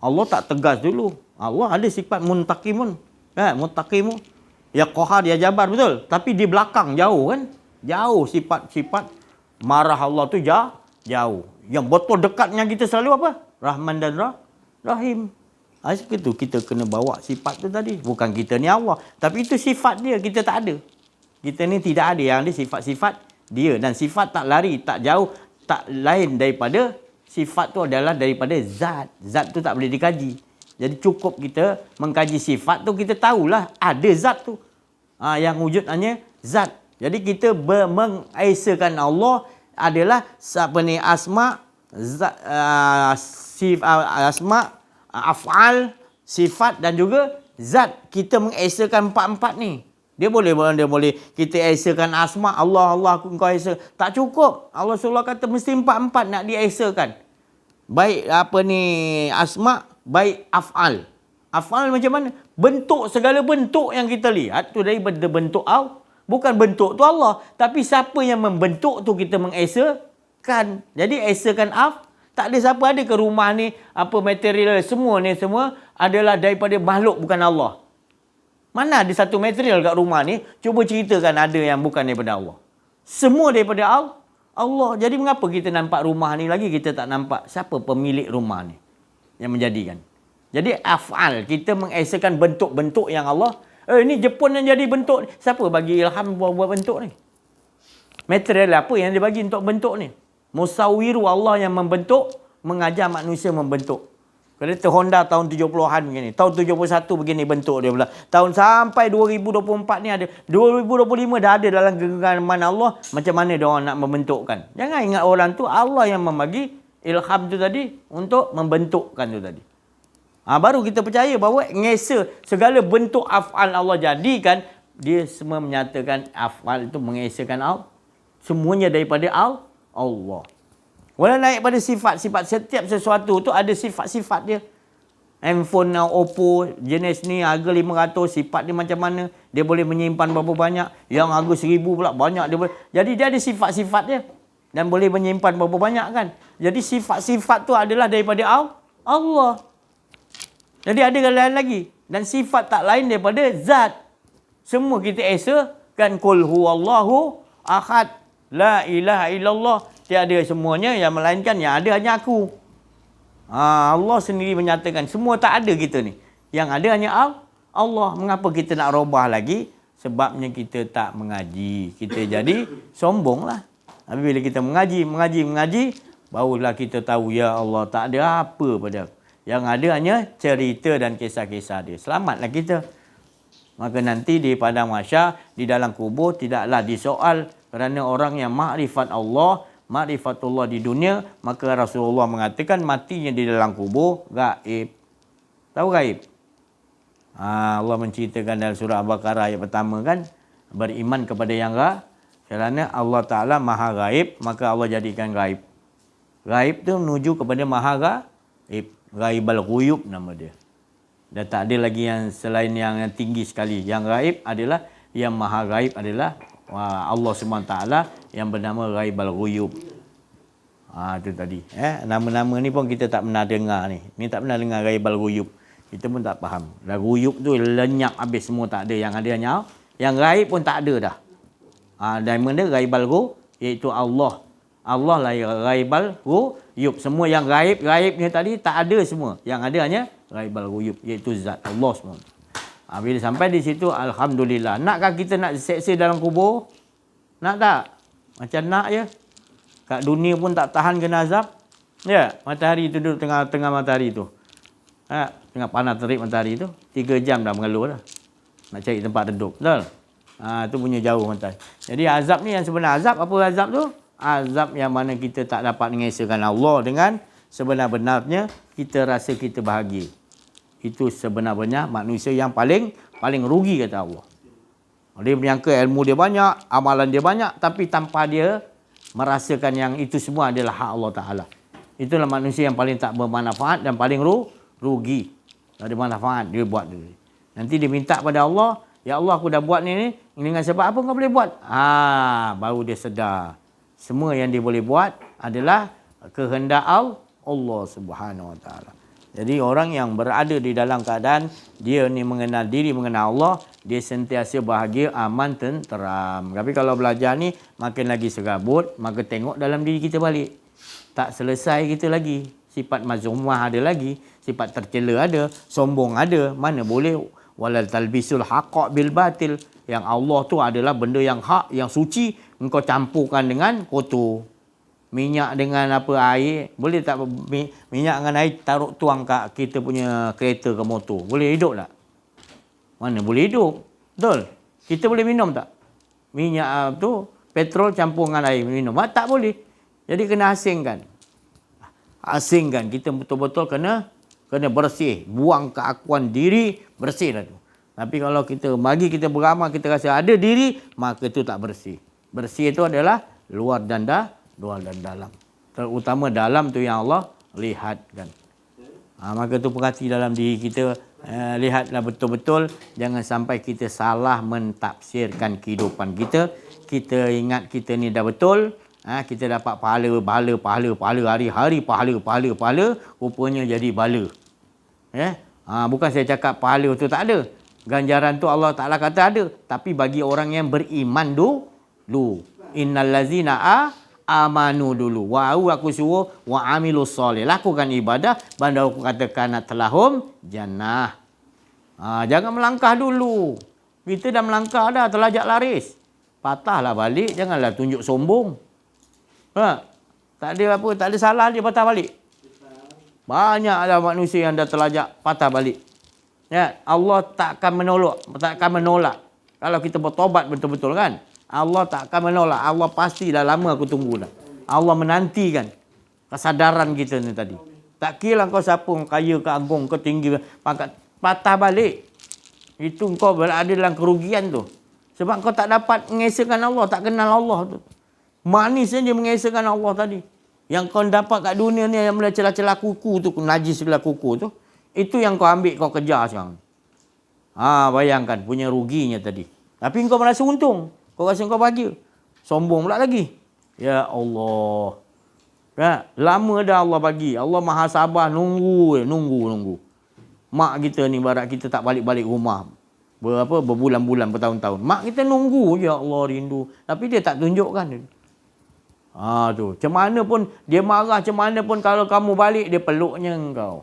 Allah tak tegas dulu. Allah ada sifat muntaqimun. Muntaqimu. Ya qahar, ya jabar, betul. Tapi di belakang jauh kan? Jauh sifat-sifat marah Allah tu jauh. Yang betul dekatnya kita selalu apa? Rahman dan Rahim. Itu kita kena bawa sifat tu tadi. Bukan kita ni Allah. Tapi itu sifat dia. Kita tak ada. Kita ni tidak ada. Yang ada sifat-sifat dia. Dan sifat tak lari, tak jauh, tak lain daripada sifat tu adalah daripada zat. Zat tu tak boleh dikaji. Jadi cukup kita mengkaji sifat tu, kita tahulah ada zat tu. Yang wujud hanya zat. Jadi kita mengesakan Allah adalah asma, asma, af'al, sifat dan juga zat. Kita mengesakan empat-empat ni. Dia boleh kita esakan asma, Allah aku engkau esa. Tak cukup. Allah SWT kata mesti empat-empat nak diesakan. Baik asma, baik af'al. Af'al macam mana? Bentuk, segala bentuk yang kita lihat tu daripada bentuk Allah. Bukan bentuk tu Allah, tapi siapa yang membentuk tu kita mengesakan. Jadi esakan tak ada siapa ada ke rumah ni, material semua adalah daripada makhluk bukan Allah. Mana ada satu material kat rumah ni, cuba ceritakan ada yang bukan daripada Allah. Semua daripada Allah. Jadi mengapa kita nampak rumah ni lagi, kita tak nampak siapa pemilik rumah ni yang menjadikan. Jadi af'al, kita mengesakan bentuk-bentuk yang Allah. Ini Jepun yang jadi bentuk ni. Siapa bagi ilham buat bentuk ni? Material apa yang dia bagi untuk bentuk ni? Musawwiru, Allah yang membentuk, mengajar manusia membentuk. Kalau kata Honda tahun 70-an begini, tahun 71 begini bentuk dia pula. Tahun sampai 2024 ni ada. 2025 dah ada dalam genggaman Allah macam mana dia orang nak membentukkan. Jangan ingat orang tu, Allah yang membagi ilham tu tadi untuk membentukkan tu tadi. Baru kita percaya bahawa ngesa segala bentuk af'al Allah jadikan, dia semua menyatakan af'al itu mengesakan Allah. Semuanya daripada Allah. Walau naik pada sifat-sifat, setiap sesuatu tu ada sifat-sifat dia. Handphone Oppo jenis ni harga 500, sifat dia macam mana? Dia boleh menyimpan berapa banyak? Yang harga 1000 pula banyak dia boleh. Jadi dia ada sifat-sifat dia dan boleh menyimpan berapa banyak kan? Jadi sifat-sifat tu adalah daripada Allah. Jadi ada lain lagi. Dan sifat tak lain daripada zat. Semua kita esakan qul huwallahu ahad, la ilaha illallah. Tiada semuanya yang melainkan yang ada hanya aku. Allah sendiri menyatakan semua tak ada kita ni. Yang ada hanya Allah. Mengapa kita nak robah lagi? Sebabnya kita tak mengaji. Kita jadi sombonglah. Tapi bila kita mengaji, barulah kita tahu ya Allah tak ada apa pada aku. Yang ada hanya cerita dan kisah-kisah dia. Selamatlah kita. Maka nanti di padang mahsyar, di dalam kubur tidaklah disoal kerana orang yang makrifat Allah, makrifatullah di dunia, maka Rasulullah mengatakan matinya di dalam kubur gaib. Tahu gaib? Allah menceritakan dalam surah Al-Baqarah ayat pertama kan, beriman kepada yang gaib. Kerana Allah Ta'ala maha gaib, maka Allah jadikan gaib. Gaib tu menuju kepada maha gaib. Ghaibal ghuyub nama dia. Dan tak ada lagi yang selain yang tinggi sekali. Yang gaib adalah, yang maha gaib adalah Allah SWT yang bernama Ghaibal ghuyub. Itu tadi. Nama-nama ni pun kita tak pernah dengar ni. Ni tak pernah dengar Ghaibal ghuyub. Kita pun tak faham. Dah ghuyub tu lenyap habis, semua tak ada. Yang ada hanya yang gaib pun tak ada dah. Diamond dia Ghaibal ghuyub, iaitu Allah. Allah lah Ghaibal ghuyub. Semua yang gaib-gaibnya tadi tak ada semua. Yang ada hanya Ghaibal ghuyub, iaitu zat Allah SWT. Bila sampai di situ, alhamdulillah. Nakkah kita nak seksa dalam kubur? Nak tak? Macam nak je. Kat dunia pun tak tahan kena azab. Ya, matahari tu duduk tengah matahari tu. Tengah panas terik matahari tu. 3 jam dah mengeluh dah. Nak cari tempat duduk. Betul? Tu punya jauh matahari. Jadi azab ni yang sebenar. Azab apa azab tu? Azab yang mana kita tak dapat mengesahkan Allah dengan sebenar-benarnya, kita rasa kita bahagia. Itu sebenar-benarnya manusia yang paling rugi kata Allah. Dia menyangka ilmu dia banyak, amalan dia banyak, tapi tanpa dia merasakan yang itu semua adalah hak Allah Ta'ala. Itulah manusia yang paling tak bermanfaat dan paling rugi. Tak ada manfaat dia buat tu. Nanti dia minta pada Allah, ya Allah aku dah buat ni dengan sebab apa kau boleh buat? Baru dia sedar. Semua yang dia boleh buat adalah kehendak Allah Subhanahu Wa Taala. Jadi orang yang berada di dalam keadaan dia ni mengenal diri, mengenal Allah, dia sentiasa bahagia, aman, tenteram. Tapi kalau belajar ni makin lagi serabut, maka tengok dalam diri kita balik. Tak selesai kita lagi. Sifat mazmumah ada lagi, sifat tercela ada, sombong ada. Mana boleh walal talbisul haqq bil batil. Yang Allah tu adalah benda yang hak, yang suci, engkau campurkan dengan kotor. Minyak dengan air, boleh tak minyak dengan air taruh tuang kat kita punya kereta ke motor? Boleh hidup tak? Mana boleh hidup? Betul? Kita boleh minum tak? Minyak tu petrol campur dengan air minum. Tak boleh. Jadi kena asingkan. Asingkan. Kita betul-betul kena bersih. Buang keakuan diri, bersih lah tu. Tapi kalau kita bagi kita beramal, kita rasa ada diri, maka itu tak bersih. Bersih itu adalah luar dan dalam. Terutama dalam tu yang Allah lihat kan. Maka tu perhati dalam diri kita. Lihatlah betul-betul. Jangan sampai kita salah mentafsirkan kehidupan kita. Kita ingat kita ni dah betul. Kita dapat pahala hari-hari, pahala. Rupanya jadi bala. Bukan saya cakap pahala tu tak ada. Ganjaran tu Allah Ta'ala kata ada. Tapi bagi orang yang beriman dulu. Innal lazina amanu dulu. Aku suruh wa amilus soleh. Lakukan ibadah. Baru aku katakan telahum jannah. Jangan melangkah dulu. Kita dah melangkah dah. Terlajak laris. Patahlah balik. Janganlah tunjuk sombong. Tak ada apa. Tak ada salah dia patah balik. Banyak ada manusia yang dah terlajak patah balik. Allah tak akan menolak. Kalau kita bertobat betul-betul kan. Allah tak akan menolak. Allah pasti dah lama aku tunggu dah. Allah menantikan kesadaran kita ni tadi. Tak kira kau siapa, kaya ke agung ke tinggi, patah balik. Itu kau berada dalam kerugian tu. Sebab kau tak dapat mengesahkan Allah, tak kenal Allah tu. Manis saja mengesahkan Allah tadi. Yang kau dapat kat dunia ni yang mula celah-celah kuku tu, najis sebelah kuku tu. Itu yang kau ambil, kau kejar sekarang. Bayangkan punya ruginya tadi. Tapi kau merasa untung. Kau rasa kau bahagia. Sombong pula lagi. Ya Allah. Lama dah Allah bagi. Allah maha sabar. Nunggu. Mak kita ni barat kita tak balik-balik rumah. Berbulan-bulan, bertahun-tahun. Mak kita nunggu. Ya Allah rindu. Tapi dia tak tunjukkan. Tu. Macam mana pun dia marah. Macam mana pun kalau kamu balik, dia peluknya engkau.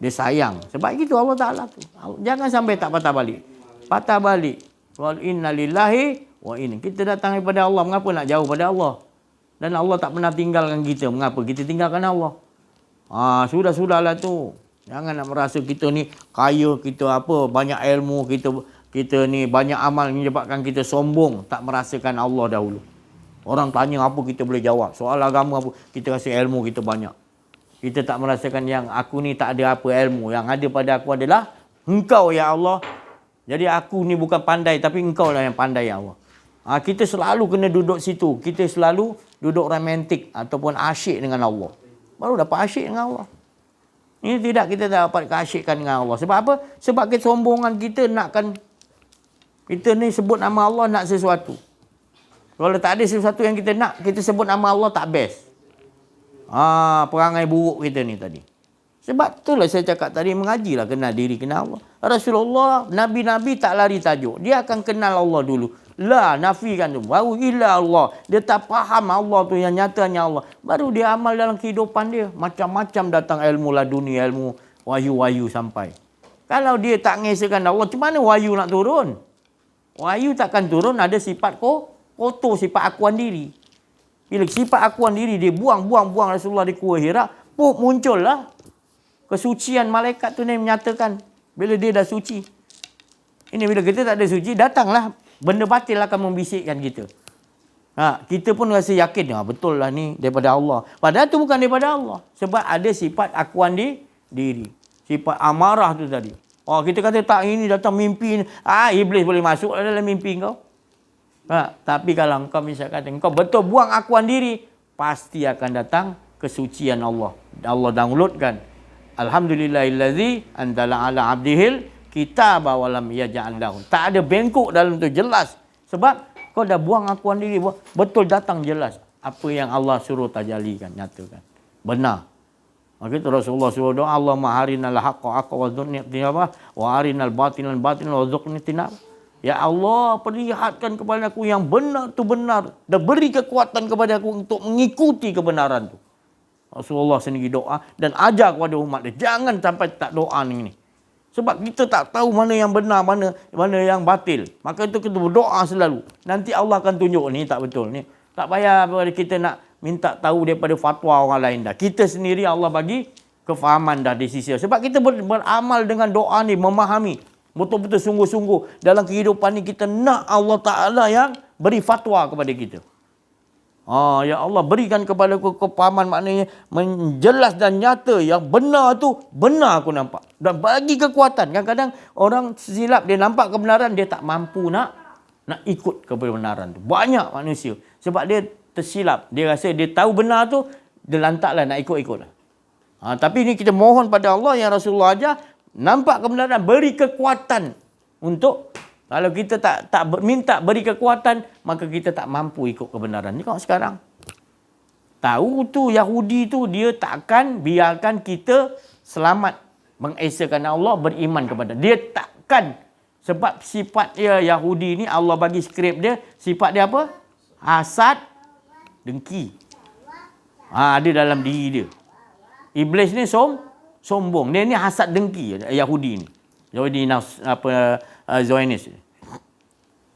Dia sayang. Sebab itu Allah Ta'ala tu. Jangan sampai tak patah balik. Patah balik. Wal inna lillahi wa inna. Kita datang daripada Allah. Mengapa nak jauh pada Allah? Dan Allah tak pernah tinggalkan kita. Mengapa? Kita tinggalkan Allah. Sudahlah tu. Jangan nak merasa kita ni kaya, kita banyak ilmu, kita ni banyak amal menyebabkan kita sombong. Tak merasakan Allah dahulu. Orang tanya apa kita boleh jawab. Soal agama apa, kita rasa ilmu kita banyak. Kita tak merasakan yang aku ni tak ada apa ilmu. Yang ada pada aku adalah Engkau ya Allah. Jadi aku ni bukan pandai, tapi engkau lah yang pandai ya Allah. Kita selalu kena duduk situ. Kita selalu duduk romantik ataupun asyik dengan Allah. Baru dapat asyik dengan Allah. Ini tidak kita dapat keasyikan dengan Allah. Sebab apa? Sebab kesombongan kita nakkan. Kita ni sebut nama Allah nak sesuatu. Kalau tak ada sesuatu yang kita nak, kita sebut nama Allah tak best. Perangai buruk kita ni tadi. Sebab itulah saya cakap tadi, mengajilah kenal diri, kenal Allah. Rasulullah, Nabi-Nabi tak lari tajuk. Dia akan kenal Allah dulu. Nafikan tu. Baru ila Allah. Dia tak faham Allah tu yang nyatanya Allah. Baru dia amal dalam kehidupan dia. Macam-macam datang ilmu laduni, ilmu wahyu-wahyu sampai. Kalau dia tak mengesahkan Allah, macam mana wahyu nak turun? Wahyu takkan turun ada sifat kotor, sifat akuan diri. Bila sifat akuan diri dia buang Rasulullah di Gua Hira, muncullah kesucian malaikat tu ni menyatakan bila dia dah suci. Ini bila kita tak ada suci, datanglah benda batil akan membisikkan kita. Kita pun rasa yakin, betul lah ni daripada Allah. Padahal tu bukan daripada Allah. Sebab ada sifat akuan diri. Sifat amarah tu tadi. Kita kata tak, ini datang mimpi. Iblis boleh masuk dalam mimpi kau. Tapi kalau engkau misalkan engkau betul buang akuan diri, pasti akan datang kesucian Allah. Allah downloadkan. Alhamdulillahillazi anzala ala abdihil kitaba wa lam yaj'al lahu. Tak ada bengkok dalam tu, jelas. Sebab kau dah buang akuan diri, betul datang jelas. Apa yang Allah suruh tajalikan, nyatakan. Benar. Maka itu Rasulullah suruh doa, Allahumma harinal haqqa haqqa warzuqni ittiba'a wa harinal batilan batilan warzuqni tinab. Ya Allah, perlihatkan kepada aku yang benar tu benar dan beri kekuatan kepada aku untuk mengikuti kebenaran tu. Rasulullah sendiri doa dan ajar kepada umat dia, jangan sampai tak doa ni. Sebab kita tak tahu mana yang benar, mana yang batil. Maka itu kita berdoa selalu. Nanti Allah akan tunjuk ni tak betul ni. Tak payah kita nak minta tahu daripada fatwa orang lain dah. Kita sendiri Allah bagi kefahaman dah di sisi. Sebab kita beramal dengan doa ni, memahami. Betul-betul sungguh-sungguh dalam kehidupan ni kita nak Allah Ta'ala yang beri fatwa kepada kita. Ya Allah, berikan kepada aku kepahaman, maknanya menjelas dan nyata yang benar tu, benar aku nampak. Dan bagi kekuatan. Kadang-kadang orang silap, dia nampak kebenaran, dia tak mampu nak ikut kebenaran tu. Banyak manusia. Sebab dia tersilap. Dia rasa dia tahu benar tu, dia lantaklah nak ikut-ikut. Tapi ni kita mohon pada Allah yang Rasulullah ajar, nampak kebenaran, beri kekuatan untuk. Kalau kita tak minta beri kekuatan, maka kita tak mampu ikut kebenaran. Ni kau sekarang. Tahu tu Yahudi tu, dia takkan biarkan kita selamat mengesakan Allah, beriman kepada. Dia takkan. Sebab sifat dia Yahudi ni, Allah bagi skrip dia, sifat dia apa? Hasad, dengki. Ada dalam diri dia. Iblis ni sombong. Dia ni hasad dengki, Yahudi ni. Yahudi Zionis.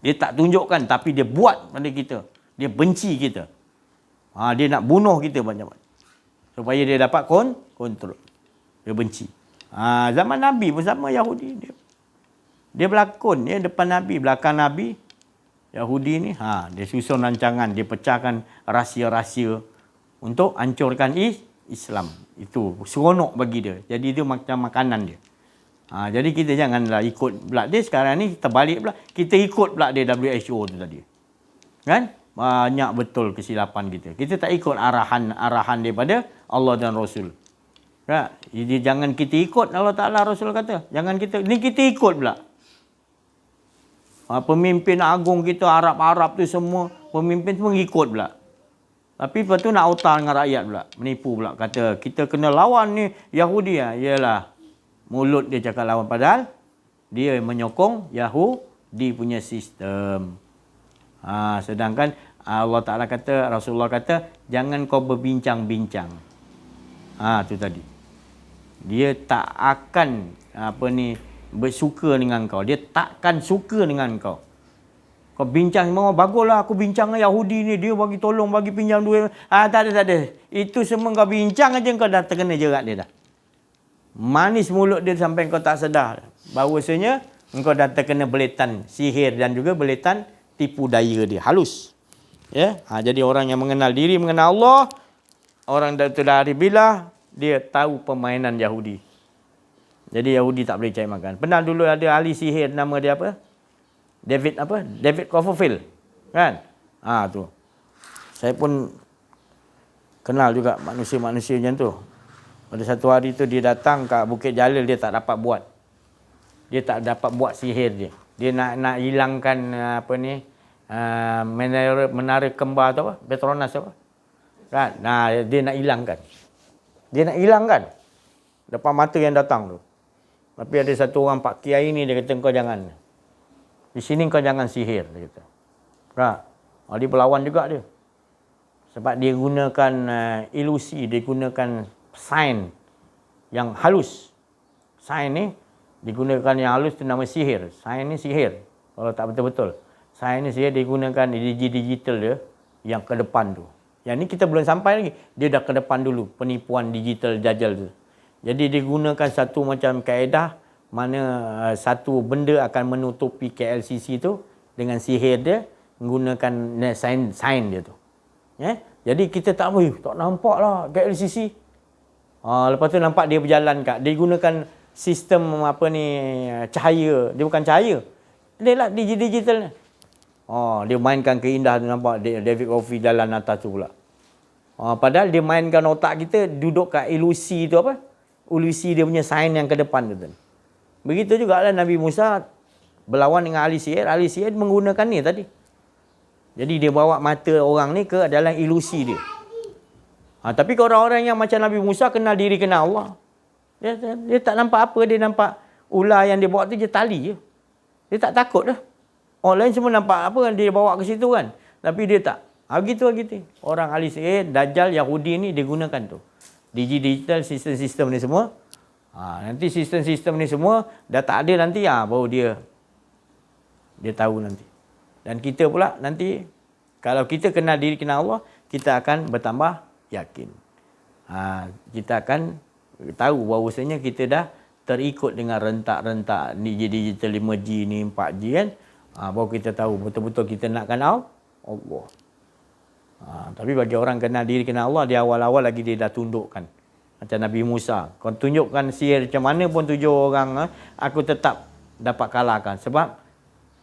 Dia tak tunjukkan, tapi dia buat pada kita. Dia benci kita. Dia nak bunuh kita banyak-banyak. Supaya dia dapat kontrol. Dia benci. Zaman Nabi pun sama Yahudi. Dia berlakon depan Nabi, belakang Nabi. Yahudi ni, dia susun rancangan. Dia pecahkan rahsia-rahsia untuk hancurkan Islam. Itu seronok bagi dia. Jadi itu macam makanan dia. Jadi kita janganlah ikut pula dia. Sekarang ni kita balik pula. Kita ikut pula dia WHO tu tadi. Kan? Banyak betul kesilapan kita. Kita tak ikut arahan daripada Allah dan Rasul. Kan? Jadi jangan kita ikut Allah Ta'ala, Rasul kata. Jangan kita. Ni kita ikut pula. Pemimpin agung kita, Arab-Arab tu semua. Pemimpin semua ikut pula. Tapi lepas tu nak autar dengan rakyat pula. Menipu pula. Kata kita kena lawan ni Yahudi. Yalah. Mulut dia cakap lawan, padahal dia menyokong Yahudi punya sistem. Sedangkan Allah Ta'ala kata, Rasulullah kata, jangan kau berbincang-bincang. Tu tadi. Dia tak akan bersuka dengan kau. Dia takkan suka dengan kau. Kau bincang semua, baguslah aku bincang dengan Yahudi ni, dia bagi tolong, bagi pinjam duit. Tak ada. Itu semua kau bincang aja, kau dah terkena jerat dia dah. Manis mulut dia sampai kau tak sedar bahawasanya engkau dah terkena beletan sihir dan juga beletan tipu daya dia. Halus. Jadi orang yang mengenal diri, mengenal Allah, orang dari bila dia tahu permainan Yahudi. Jadi Yahudi tak boleh cari makan. Pernah dulu ada ahli sihir, nama dia apa? David Copperfield. Kan? Tu. Saya pun kenal juga manusia-manusia macam tu. Pada satu hari tu dia datang kat Bukit Jalil, dia tak dapat buat. Dia tak dapat buat sihir dia. Dia nak hilangkan menara kembar tu apa? Petronas tu apa? Kan? Dia nak hilangkan. Depan mata yang datang tu. Tapi ada satu orang Pak Kiai ni, dia kata kau jangan. Di sini kau jangan sihir, dia kata. Kan? Dia berlawan juga dia. Sebab dia gunakan ilusi, dia gunakan sains yang halus. Sains ni digunakan yang halus tu nama sihir. Sains ni sihir. Kalau tak betul-betul. Sains ni sihir digunakan digital dia yang ke depan tu. Yang ni kita belum sampai lagi. Dia dah ke depan dulu. Penipuan digital dajjal tu. Jadi dia gunakan satu macam kaedah mana satu benda akan menutupi KLCC tu dengan sihir dia menggunakan sains dia tu. Jadi kita tak nampak lah KLCC. Lepas tu nampak dia berjalan dia gunakan sistem cahaya. Dia bukan cahaya. Dia lah digital. Dia mainkan keindahan, nampak David Copperfield jalan atas tu pula. Padahal dia mainkan otak kita duduk kat ilusi tu apa? Ilusi dia punya sains yang ke depan tu. Begitu juga lah Nabi Musa berlawan dengan ahli sihir. Ahli sihir menggunakan ni tadi. Jadi dia bawa mata orang ni ke dalam ilusi dia. Tapi kalau orang-orang yang macam Nabi Musa kenal diri, kenal Allah. Dia tak nampak apa, dia nampak ular yang dia bawa tu je tali je. Dia tak takut dah. Orang lain semua nampak apa dia bawa ke situ kan. Tapi dia tak. Gitu. Orang ahli sihir, Dajjal, Yahudi ni dia gunakan tu. Digital sistem-sistem ni semua. Nanti sistem-sistem ni semua dah tak ada nanti, baru dia tahu nanti. Dan kita pula nanti, kalau kita kenal diri, kenal Allah, kita akan bertambah yakin. Kita akan tahu bahawasanya kita dah terikut dengan rentak-rentak ni digital 5G ni, 4G kan. Baru kita tahu betul-betul kita nak kenal Allah. Tapi bagi orang kenal diri, kenal Allah, di awal-awal lagi dia dah tundukkan. Macam Nabi Musa. Kau tunjukkan sihir macam mana pun 7 orang, aku tetap dapat kalahkan. Sebab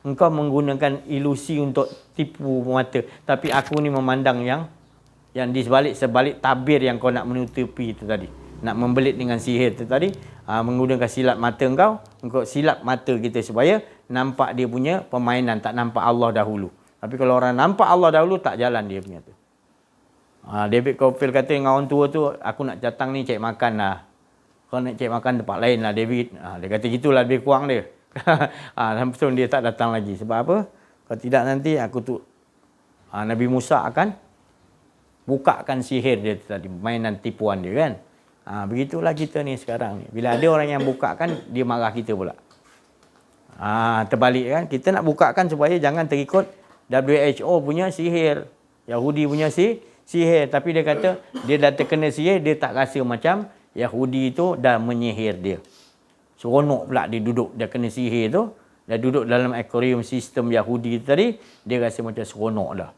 engkau menggunakan ilusi untuk tipu mata. Tapi aku ni memandang yang di sebalik tabir yang kau nak menutupi itu tadi. Nak membelit dengan sihir itu tadi. Menggunakan silap mata engkau silap mata kita supaya nampak dia punya permainan. Tak nampak Allah dahulu. Tapi kalau orang nampak Allah dahulu, tak jalan dia punya tu. David Copperfield kata dengan orang tua tu, aku nak datang ni cari makan lah. Kau nak cari makan tempat lain lah David. Dia kata gitulah lebih kurang dia. Langsung dia tak datang lagi. Sebab apa? Kalau tidak nanti aku tu Nabi Musa akan bukakan sihir dia tadi, mainan tipuan dia kan. Begitulah kita ni sekarang ni. Bila ada orang yang bukakan, dia marah kita pula. Terbalik kan. Kita nak bukakan supaya jangan terikut WHO punya sihir, Yahudi punya sihir. Tapi dia kata dia dah terkena sihir, dia tak rasa macam Yahudi tu dah menyihir dia. Seronok pula dia duduk, dia kena sihir tu, dia duduk dalam akuarium sistem Yahudi tu tadi, dia rasa macam seronok dah.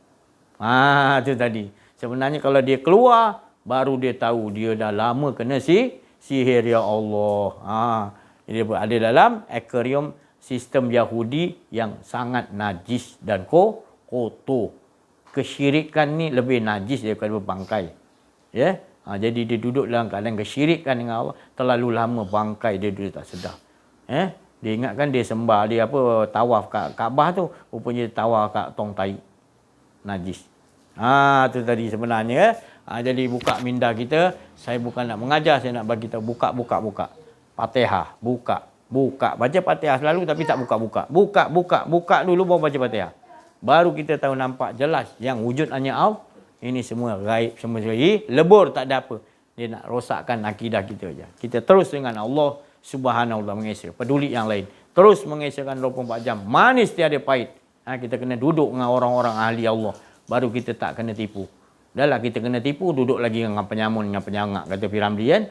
Tu tadi. Sebenarnya kalau dia keluar, baru dia tahu dia dah lama kena sihir, ya Allah. Dia ada dalam akuarium sistem Yahudi yang sangat najis dan kotor. Kesyirikan ni lebih najis daripada bangkai. Ya? Jadi dia duduk dalam keadaan kesyirikan dengan Allah. Terlalu lama bangkai dia tak sedar. Dia ingatkan dia sembah, dia tawaf kat Kaabah tu. Rupanya tawaf kat tong tai. Najis. Tu tadi sebenarnya. Jadi buka minda kita. Saya bukan nak mengajar, saya nak bagi tahu. Buka. Fatihah. Buka. Baca Fatihah selalu tapi tak buka. Buka dulu baru baca Fatihah. Baru kita tahu nampak jelas yang wujud hanya Allah. Ini semua gaib, semua lebur, tak ada apa. Dia nak rosakkan akidah kita je. Kita terus dengan Allah Subhanahu wa taala mengesah. Peduli yang lain. Terus mengesahkan 24 jam. Manis tiada pahit. Kita kena duduk dengan orang-orang ahli Allah. Baru kita tak kena tipu. Dah lah kita kena tipu, duduk lagi dengan penyamun, dengan penyangak. Kata Piramli kan.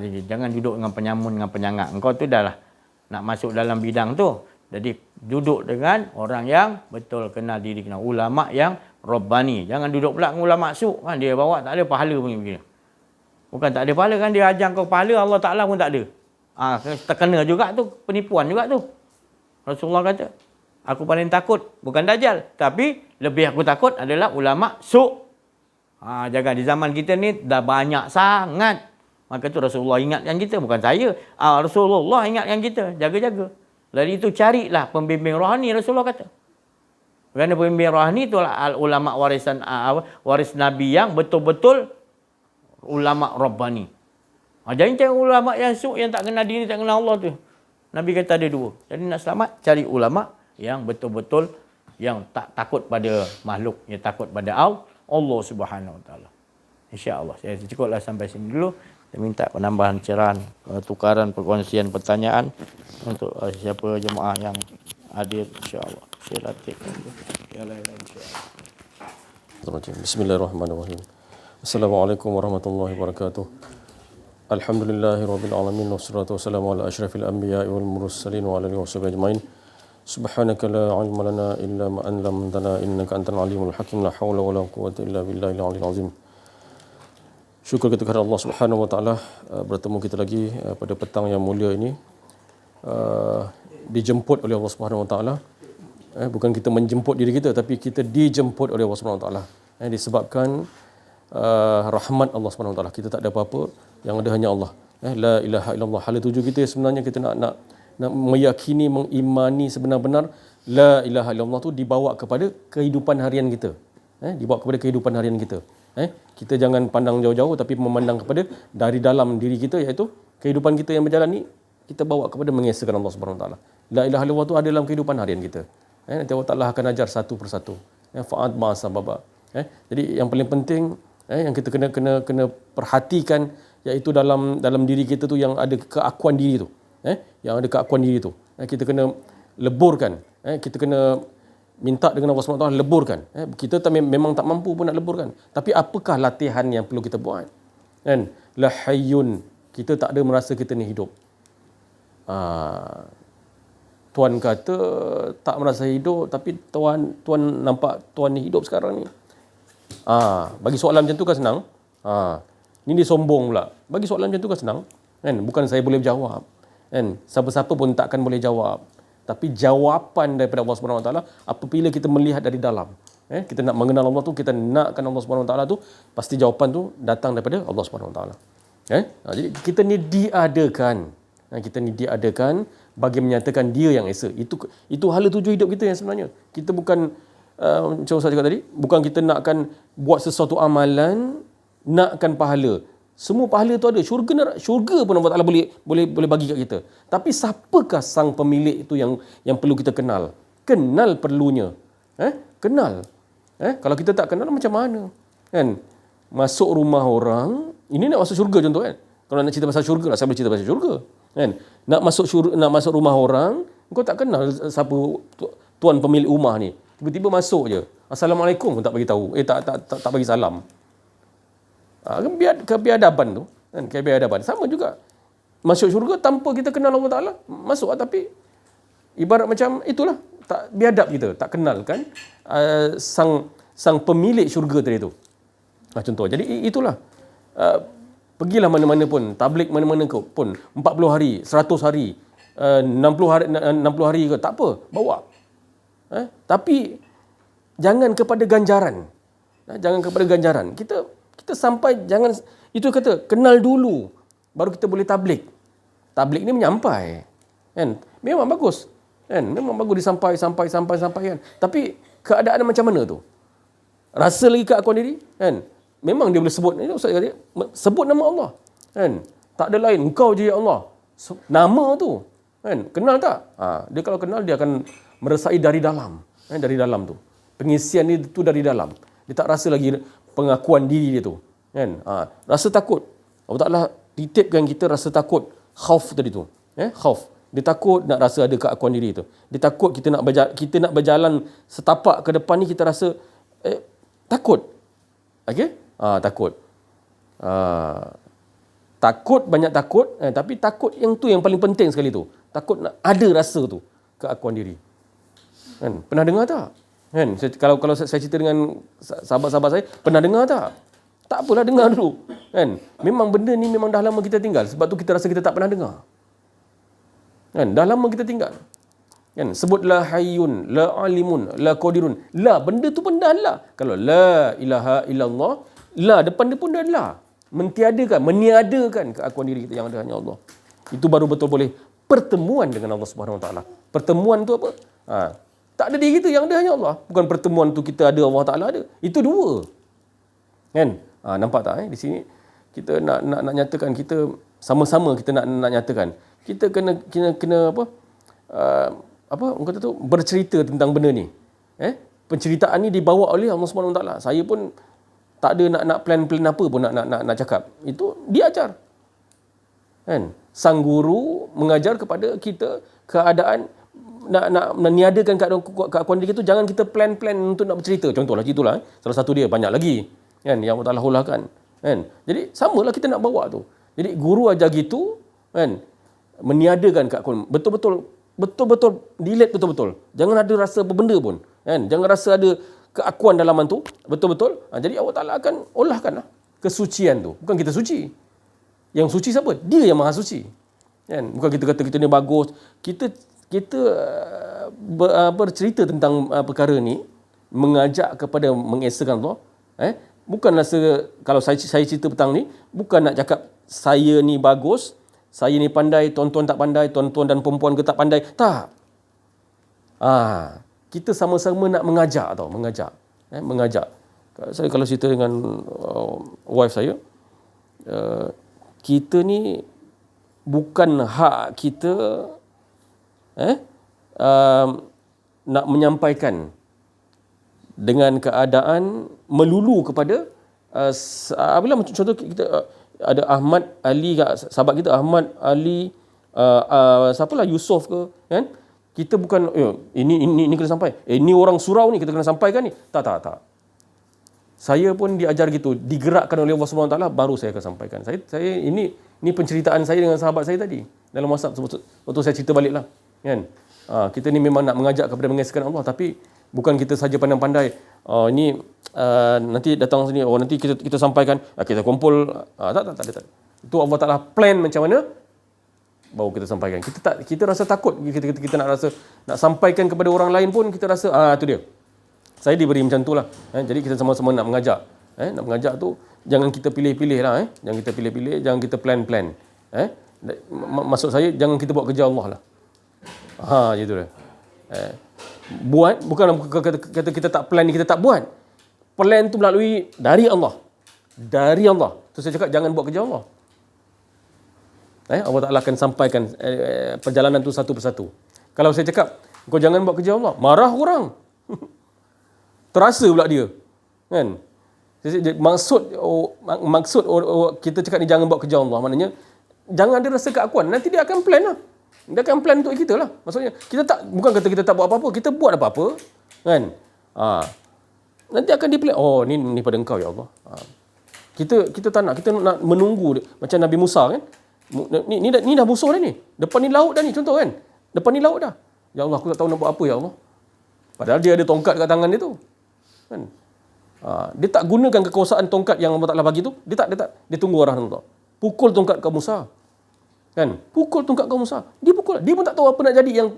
Jangan duduk dengan penyamun, dengan penyangak. Engkau tu dah lah nak masuk dalam bidang tu. Jadi duduk dengan orang yang betul kenal diri, kenal ulama yang Rabbani. Jangan duduk pula dengan ulama suk kan, dia bawa tak ada pahala begini. Bukan tak ada pahala kan, dia ajar kau pahala, Allah Taala pun tak ada. Terkena juga tu, penipuan juga tu. Rasulullah kata, aku paling takut bukan Dajjal, tapi lebih aku takut adalah ulama suk. Jangan di zaman kita ni dah banyak sangat. Maka tu Rasulullah ingatkan kita, bukan saya. Rasulullah ingatkan kita, jaga-jaga. Dari itu carilah pembimbing rohani, Rasulullah kata. Kerana pembimbing rohani itulah ulama waris Nabi yang betul-betul ulama Rabbani. Jangan cari ulama yang suk, yang tak kenal diri, tak kenal Allah tu. Nabi kata ada 2. Jadi nak selamat, cari ulama yang betul-betul yang tak takut pada makhluk, yang takut pada Allah Subhanahu wa taala. InsyaAllah. Saya cukuplah sampai sini dulu. Saya minta penambahan cerahan, tukaran perkongsian pertanyaan untuk siapa jemaah yang hadir, insya-Allah. Silakan. Bismillahirrahmanirrahim. Assalamualaikum warahmatullahi wabarakatuh. Alhamdulillahirabbil alamin wassalatu wassalamu ala asyrafil anbiya'i wal mursalin wa ala alihi washabihi ajmain. Subhanaka la ilma lana illa ma 'allamtana innaka antal alimul hakim. La haula wala quwwata illa billahil aliyyil azim. Syukur kita kepada Allah Subhanahu wa taala, bertemu kita lagi pada petang yang mulia ini. Dijemput oleh Allah Subhanahu wa taala. Bukan kita menjemput diri kita, tapi kita dijemput oleh Allah Subhanahu wa taala. Disebabkan rahmat Allah Subhanahu Wa Taala. Kita tak ada apa-apa, yang ada hanya Allah. La ilaha illallah. Hala tuju kita sebenarnya kita nak meyakini, mengimani sebenar-benar la ilaha illallah tu dibawa kepada kehidupan harian kita. Dibawa kepada kehidupan harian kita. Kita jangan pandang jauh-jauh tapi memandang kepada dari dalam diri kita, iaitu kehidupan kita yang berjalan ni kita bawa kepada mengesahkan Allah Subhanahu Wa Taala. La ilaha illallah tu ada dalam kehidupan harian kita. Nanti Allah Taala akan ajar satu persatu. Fa'ad ma sababa. Jadi yang paling penting yang kita kena perhatikan, iaitu dalam diri kita tu yang ada keakuan diri tu. Yang ada keakuan diri tu. Kita kena leburkan. Kita kena minta dengan Allah SWT leburkan. Kita memang tak mampu pun nak leburkan. Tapi apakah latihan yang perlu kita buat? La hayyun. Kita tak ada merasa kita ni hidup. Tuan kata tak merasa hidup, tapi tuan nampak tuan ni hidup sekarang ni. Bagi soalan macam tu kan senang. Ni dia sombong pula. Bagi soalan macam tu kan senang. Bukan saya boleh jawab. Siapa-siapa pun takkan boleh jawab. Tapi jawapan daripada Allah Subhanahu Wa Taala apabila kita melihat dari dalam. Kita nak mengenal Allah tu, kita nakkan Allah Subhanahu Wa Taala tu, pasti jawapan tu datang daripada Allah Subhanahu Wa Taala. Jadi kita ni diadakan. Kita ni diadakan bagi menyatakan Dia yang Esa. Itu hala tuju hidup kita yang sebenarnya. Kita bukan macam saya cakap tadi, bukan kita nakkan buat sesuatu amalan, nakkan pahala. Semua pahala tu ada. Syurga pun Allah Taala boleh bagi kat kita. Tapi siapakah sang pemilik itu yang perlu kita kenal? Kenal perlunya. Kenal. Kalau kita tak kenal macam mana? Masuk rumah orang, ini nak masuk syurga contoh kan. Kalau nak cerita pasal syurga lah, saya boleh cerita pasal syurga. Nak masuk rumah orang, kau tak kenal siapa tuan pemilik rumah ni. Tiba-tiba masuk je. Assalamualaikum pun tak bagi tahu. Tak bagi salam. Kebiadaban tu, kebiadaban. Sama juga. Masuk syurga tanpa kita kenal Allah Taala, masuk tapi ibarat macam itulah, tak biadab kita, tak kenal kan sang pemilik syurga tadi tu. Contoh. Jadi itulah. Pergilah mana-mana pun, tabligh mana-mana pun, 40 hari, 100 hari, 60 hari ke, tak apa, bawa. Tapi jangan kepada ganjaran. Jangan kepada ganjaran. Kita sampai, jangan, itu kata kenal dulu baru kita boleh tabligh. Tabligh ni menyampai. Memang bagus. Memang bagus disampai kan. Tapi keadaan macam mana tu? Rasa lagi keakuan diri, memang dia boleh sebut, Ustaz kata, sebut nama Allah. Tak ada lain, engkau je ya Allah. Nama tu. Kenal tak? Dia kalau kenal dia akan meresai dari dalam. Dari dalam tu. Pengisian ni tu dari dalam. Dia tak rasa lagi pengakuan diri dia tu. Rasa takut. Allah Ta'ala titipkan kita rasa takut. Khauf tadi tu. Khauf. Dia takut nak rasa ada keakuan diri tu. Dia takut kita nak berjalan setapak ke depan ni, kita rasa takut. Okey? Takut. Takut, banyak takut. Tapi takut yang tu yang paling penting sekali tu. Takut nak ada rasa tu. Keakuan diri. Pernah dengar tak? Kalau saya cerita dengan sahabat-sahabat saya, pernah dengar tak? Tak apalah, dengar dulu. Memang benda ni memang dah lama kita tinggal. Sebab tu kita rasa kita tak pernah dengar. Dah lama kita tinggal. Sebut la hayyun, la alimun, la qadirun. La, benda tu pun dah la. Kalau la ilaha illallah, la depan dia pun dah la. Meniadakan keakuan diri kita yang ada hanya Allah. Itu baru betul boleh pertemuan dengan Allah Subhanahu Wa Taala. Pertemuan tu apa? Tak ada diri kita yang ada hanya Allah. Bukan pertemuan tu kita ada, Allah Taala ada. Itu dua. Nampak tak di sini kita nak nyatakan, kita sama-sama kita nak nyatakan. Kita kena orang kata tu bercerita tentang benda ni. Penceritaan ni dibawa oleh Allah Subhanahu Wa Taala. Saya pun tak ada nak plan apa pun nak cakap. Itu dia ajar. Sang guru mengajar kepada kita keadaan nak niadakan keakuan diri itu. Jangan kita plan untuk nak bercerita. Contohlah itulah. Salah satu dia, banyak lagi yang Allah Taala hulahkan. Jadi samalah kita nak bawa tu. Jadi guru ajar gitu, meniadakan keakuan. Betul-betul delete betul-betul. Jangan ada rasa apa benda pun. Jangan rasa ada keakuan dalaman tu. Betul-betul. Jadi Allah Taala akan olahkanlah kesucian tu. Bukan kita suci. Yang suci siapa? Dia yang maha suci. Bukan kita kata kita ni bagus. Kita bercerita tentang perkara ni, mengajak kepada mengesahkan Allah. bukan rasa, kalau saya cerita petang ni, bukan nak cakap saya ni bagus, saya ni pandai, tuan-tuan tak pandai, tuan-tuan dan perempuan ke tak pandai. Tak. Kita sama-sama nak mengajak tau, mengajak. Saya kalau cerita dengan wife saya, kita ni bukan hak kita nak menyampaikan dengan keadaan melulu kepada apabila contoh kita ada Ahmad Ali, sahabat kita Ahmad Ali, siapalah Yusof ke, kan? Kita bukan ini kena sampai. Ini orang surau ni kita kena sampaikan ni. Tak. Saya pun diajar gitu, digerakkan oleh Allah SWT, baru saya akan sampaikan. Saya ini penceritaan saya dengan sahabat saya tadi dalam WhatsApp, waktu saya cerita baliklah, kan? Kita ni memang nak mengajak kepada mengesahkan Allah, tapi bukan kita saja pandai-pandai. Nanti datang sini, nanti kita sampaikan, kita kumpul. Tak. Itu Allah Taala plan macam mana baru kita sampaikan. Kita rasa takut, kita nak sampaikan kepada orang lain pun kita rasa itu dia. Saya diberi macam tu lah. Jadi kita sama-sama nak mengajak. Nak mengajak tu jangan kita pilih-pilih lah. Jangan kita pilih-pilih, jangan kita plan-plan. Maksud saya jangan kita buat kerja Allah lah. Gitu lah. Buat bukan kata kita tak plan ni kita tak buat. Plan tu melalui dari Allah. Dari Allah. Tu saya cakap jangan buat kerja Allah. Allah Ta'ala akan sampaikan perjalanan tu satu persatu. Kalau saya cakap kau jangan buat kerja Allah, marah orang. Terasa pula dia. Kan? Maksud kita cakap ni jangan buat kerja Allah, maknanya jangan ada rasa keakuan. Nanti dia akan plan lah. Dia akan plan untuk kita lah. Maksudnya kita tak, bukan kata kita tak buat apa-apa, kita buat apa-apa, kan? Nanti akan di plan. Ni pada engkau ya Allah. Kita tak nak, kita nak menunggu macam Nabi Musa, kan? Ni dah musuh dah ni. Depan ni laut dah ni, contoh kan? Depan ni laut dah. Ya Allah, aku tak tahu nak buat apa ya Allah. Padahal dia ada tongkat dekat tangan dia tu. Kan? Dia tak gunakan kekuasaan tongkat yang Allah Ta'ala bagi tu. Dia tak. Dia tunggu arahan Allah. Pukul tongkat kau Musa. Kan? Pukul tongkat kau Musa. Dia pukul. Dia pun tak tahu apa nak jadi yang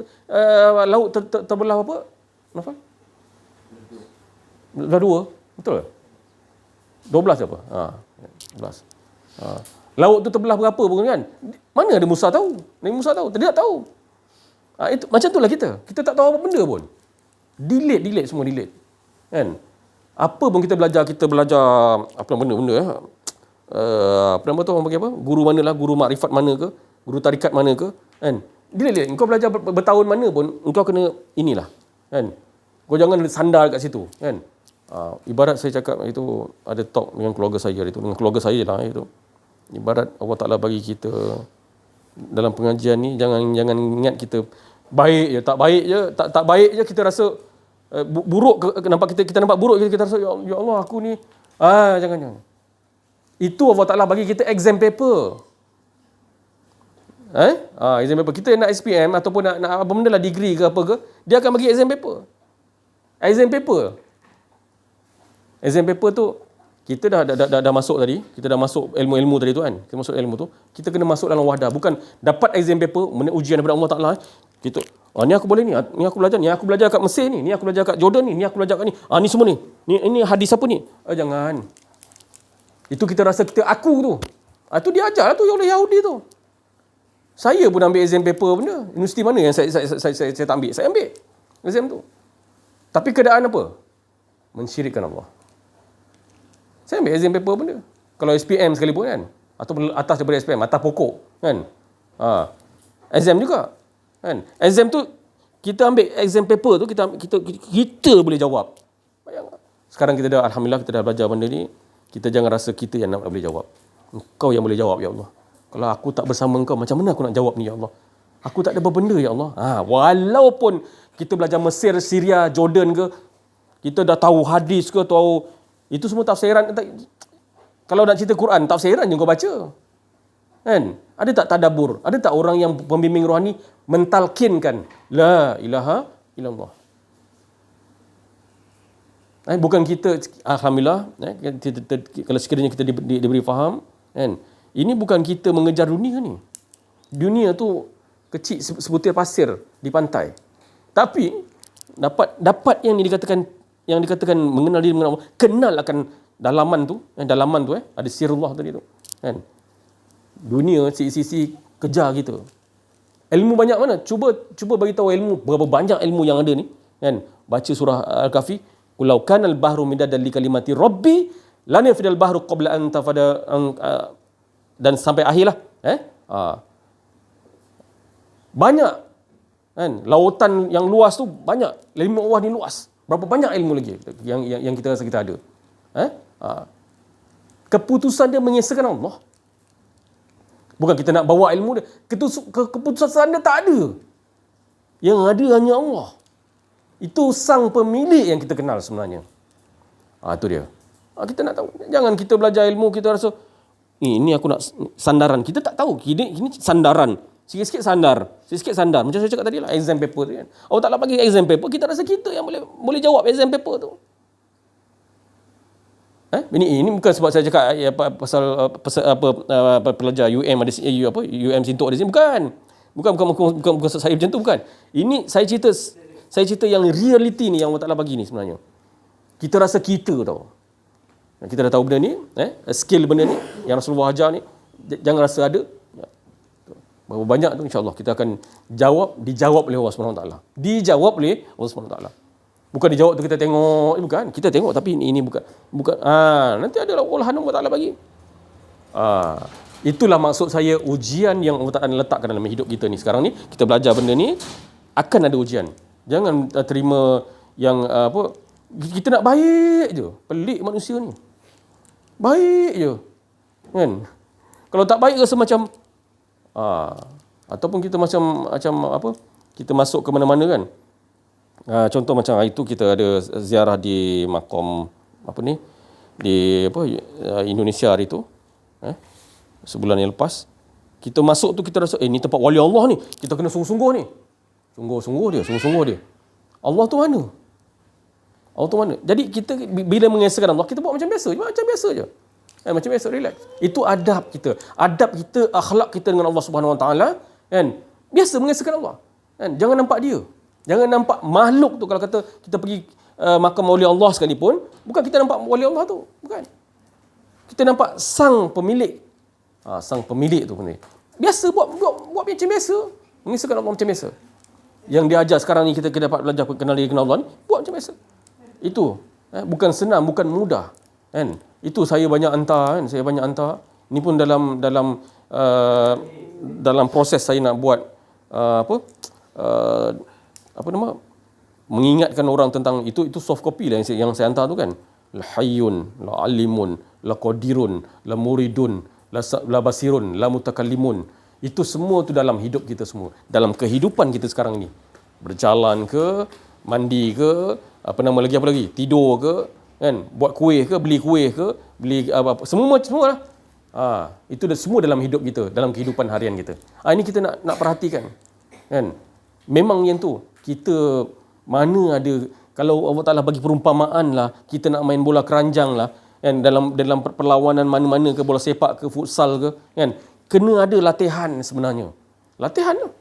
laut terbelah apa? Nafal? Belah dua. Betul ke? 12 apa? 12. Laut tu terbelah berapa pun kan? Mana ada Musa tahu? Nabi Musa tahu. Dia tak tahu. Itu, macam itulah kita. Kita tak tahu apa benda pun. Delete semua delete. Kan? Apa pun kita belajar apa benda-benda apa nama tu orang panggil apa? Guru manalah, guru makrifat mana ke, guru tarikat mana ke, kan? Delete. Engkau belajar bertahun mana pun engkau kena inilah, kan? Kau jangan sandar kat situ, kan? Ibarat saya cakap itu ada talk dengan keluarga saya itu, dengan keluarga saya lah itu. Ibarat Allah Ta'ala bagi kita dalam pengajian ni jangan ingat kita baik je, tak baik je, tak baik je kita rasa buruk, nampak kita nampak buruk kita rasa ya Allah aku ni jangan. Itu Allah Ta'ala bagi kita exam paper. Exam paper. Kita nak SPM ataupun nak apa benda lah, degree ke apa ke, dia akan bagi exam paper. Exam paper tu kita dah masuk tadi, kita dah masuk ilmu-ilmu tadi tu kan. Kita masuk ilmu tu, kita kena masuk dalam wadah. Bukan dapat exam paper, ujian daripada Allah Ta'ala. Kita, ni aku boleh ni aku belajar kat Mesir ni aku belajar kat Jordan ni aku belajar kat ni. Ni semua ni. Ni hadis apa ni? Jangan. Itu kita rasa kita aku tu. Itu dia ajar lah tu oleh Yahudi tu. Saya pun ambil exam paper benda. Universiti mana yang saya tak ambil? Saya ambil exam tu. Tapi keadaan apa? Mensyirikkan Allah. Saya ambil exam paper benda. Kalau SPM sekalipun kan, atau atas daripada SPM, atas pokok kan. Exam juga. Kan? Exam tu kita ambil exam paper tu kita boleh jawab. Bayang. Sekarang kita dah alhamdulillah kita dah belajar benda ni. Kita jangan rasa kita yang nak boleh jawab. Engkau yang boleh jawab ya Allah. Kalau aku tak bersama engkau, macam mana aku nak jawab ni ya Allah? Aku tak ada berbenda ya Allah. Walaupun kita belajar Mesir, Syria, Jordan ke, kita dah tahu hadis ke, tahu itu semua tafsiran. Kalau nak cerita Quran, tafsiran je kau baca. Kan? Ada tak tadabbur? Ada tak orang yang pembimbing rohani mentalkinkan la ilaha illallah? Bukan kita, alhamdulillah, kalau sekiranya kita diberi faham, kan? Ini bukan kita mengejar dunia ni. Dunia tu kecil sebutir pasir di pantai. Tapi dapat yang dikatakan mengenal diri mengenal Allah, kenal akan dalaman tu, ada sirullah tadi tu. Kan? Dunia sisi-sisi kejar kita. Ilmu banyak mana? Cuba bagi tahu ilmu, berapa banyak ilmu yang ada ni. Kan? Baca surah Al-Kahfi, "Qulau kanal bahru midadan li kalimati rabbi lanafidal bahru qabla an tafada," dan sampai akhirlah. Banyak. Kan? Lautan yang luas tu banyak. Ilmu Allah ni luas. Berapa banyak ilmu lagi yang kita rasa kita ada. Keputusan dia mengesahkan Allah. Bukan kita nak bawa ilmu dia. Keputusan dia tak ada. Yang ada hanya Allah. Itu sang pemilik yang kita kenal sebenarnya. Itu dia. Kita nak tahu. Jangan kita belajar ilmu, kita rasa, ini aku nak sandaran. Kita tak tahu. Ini sandaran. Sikit-sikit sandar. Macam saya cakap tadi lah, exam paper tu kan. Allah Ta'ala bagi exam paper, kita rasa kita yang boleh jawab exam paper tu. Ini bukan sebab saya cakap pasal pelajar UM ada UM Sintok ada sini, bukan saya macam tu, bukan. Ini saya cerita yang reality ni yang Allah Taala bagi ni sebenarnya. Kita rasa kita tau. Kita dah tahu benda ni, skill benda ni yang Rasulullah ajar ni, jangan rasa ada. Berapa banyak tu insya-Allah kita akan dijawab oleh Allah Subhanahu Wa Taala. Dijawab oleh Allah Subhanahu Wa Taala. Bukan dijawab tu kita tengok, bukan. Kita tengok tapi ini bukan. Nanti ada olahan Allah Taala bagi. Itulah maksud saya, ujian yang Allah Taala letakkan dalam hidup kita ni. Sekarang ni kita belajar benda ni, akan ada ujian. Jangan terima yang kita nak baik je. Pelik manusia ni. Baik je. Kan? Kalau tak baik rasa macam ataupun kita macam kita masuk ke mana-mana kan. Contoh macam hari tu kita ada ziarah di makam di Indonesia hari tu, sebulan yang lepas. Kita masuk tu kita rasa ni tempat wali Allah ni, kita kena sungguh-sungguh ni. Sungguh-sungguh dia. Allah tu mana? Jadi kita bila mengesahkan Allah, kita buat macam biasa je. Macam biasa, relax. Itu adab kita, akhlak kita dengan Allah Subhanahu Wa Taala, kan? Biasa mengesahkan Allah. Kan? Jangan nampak dia. Jangan nampak makhluk tu. Kalau kata kita pergi makam wali Allah sekalipun, bukan kita nampak wali Allah tu, bukan. Kita nampak sang pemilik. Sang pemilik tu benar. Biasa buat macam biasa. Mengesahkan Allah macam biasa. Yang diajar sekarang ni kita dapat belajar kenal diri kenal Allah ni, buat macam biasa. Itu bukan senang, bukan mudah, kan? Itu saya banyak hantar. Ini pun dalam proses saya nak buat mengingatkan orang tentang itu soft copy lah yang saya hantar tu kan. La hayyun, la alimun, la qadirun, la muridun, la basirun, la mutakallimun. Itu semua tu dalam hidup kita semua. Dalam kehidupan kita sekarang ni. Berjalan ke, mandi ke, apa lagi, tidur ke, kan, buat kuih ke, beli kuih ke, beli semua lah. Itu semua dalam hidup kita, dalam kehidupan harian kita. Ini kita nak perhatikan, kan. Memang yang tu kita mana ada, kalau Allah Taala bagi perumpamaan lah, kita nak main bola keranjang lah, kan, dalam perlawanan mana-mana ke, bola sepak ke, futsal ke, kan, kena ada latihan sebenarnya. Latihan tu,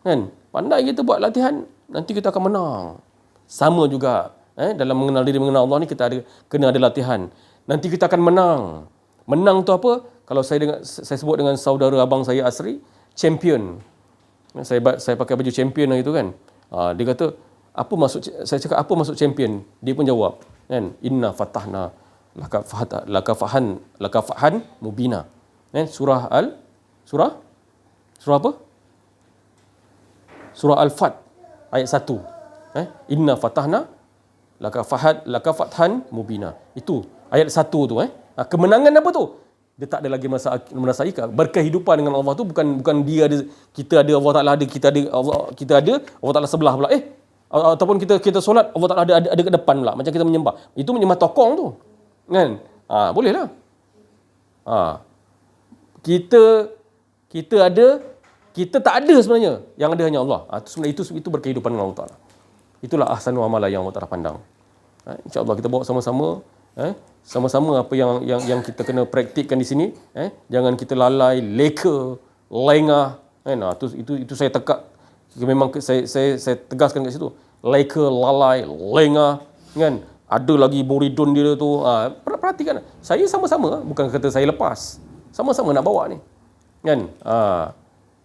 kan. Pandai kita buat latihan, nanti kita akan menang. Sama juga dalam mengenal diri, mengenal Allah ni kena ada latihan. Nanti kita akan menang. Menang tu apa? Kalau saya sebut dengan saudara abang saya Asri, champion. Saya pakai baju champion itu kan. Dia kata, saya cakap apa maksud champion? Dia pun jawab, kan, inna fatahna laka fahan mubina. Surah apa? Surah Al-Fat ayat 1. Inna fatahna laka fathan mubina. Itu ayat 1 tu. Kemenangan apa tu? Dia tak ada lagi merasa ika. Berkehidupan dengan Allah tu bukan dia ada, kita ada, Allah Taala ada, kita ada, Allah Taala sebelah pula. Ataupun kita solat, Allah Taala ada ke depan pula, macam kita menyembah. Itu menyembah tokong tu. Kan? Boleh lah. Kita ada, kita tak ada sebenarnya. Yang ada hanya Allah. Sebenarnya itu berkehidupan dengan Allah Taala. Itulah ahsanu amala yang Allah Taala pandang. InsyaAllah kita bawa sama-sama. Sama-sama apa yang kita kena praktikkan di sini. Jangan kita lalai, leka, lengah. Itu saya tekak. Memang saya tegaskan kat situ. Leka, lalai, lengah. Kan? Ada lagi muridun dia tu. Perhatikan. Saya sama-sama, bukan kata saya lepas. Sama-sama nak bawa ni. Kan?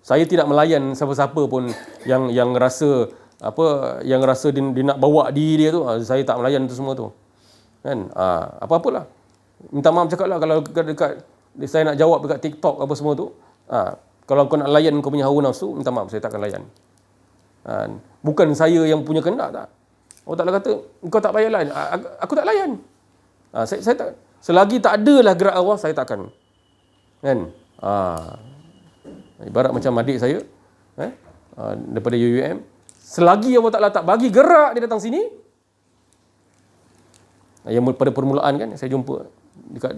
Saya tidak melayan siapa-siapa pun yang rasa dia nak bawa diri dia tu. Saya tak melayan tu semua tu. Kan? Apa-apalah. Minta maaf cakap lah kalau dekat saya nak jawab dekat TikTok apa semua tu. Kalau kau nak layan kau punya hawa nafsu, minta maaf, saya takkan layan. Bukan saya yang punya kehendak tak. Allah Ta'ala kata, kau tak payah layan. Aku tak layan. Saya tak, selagi tak adalah gerak Allah, saya takkan. Kan? Ibarat macam adik saya, daripada UUM, selagi Allah Ta'ala tak bagi gerak dia datang sini, yang pada permulaan kan, saya jumpa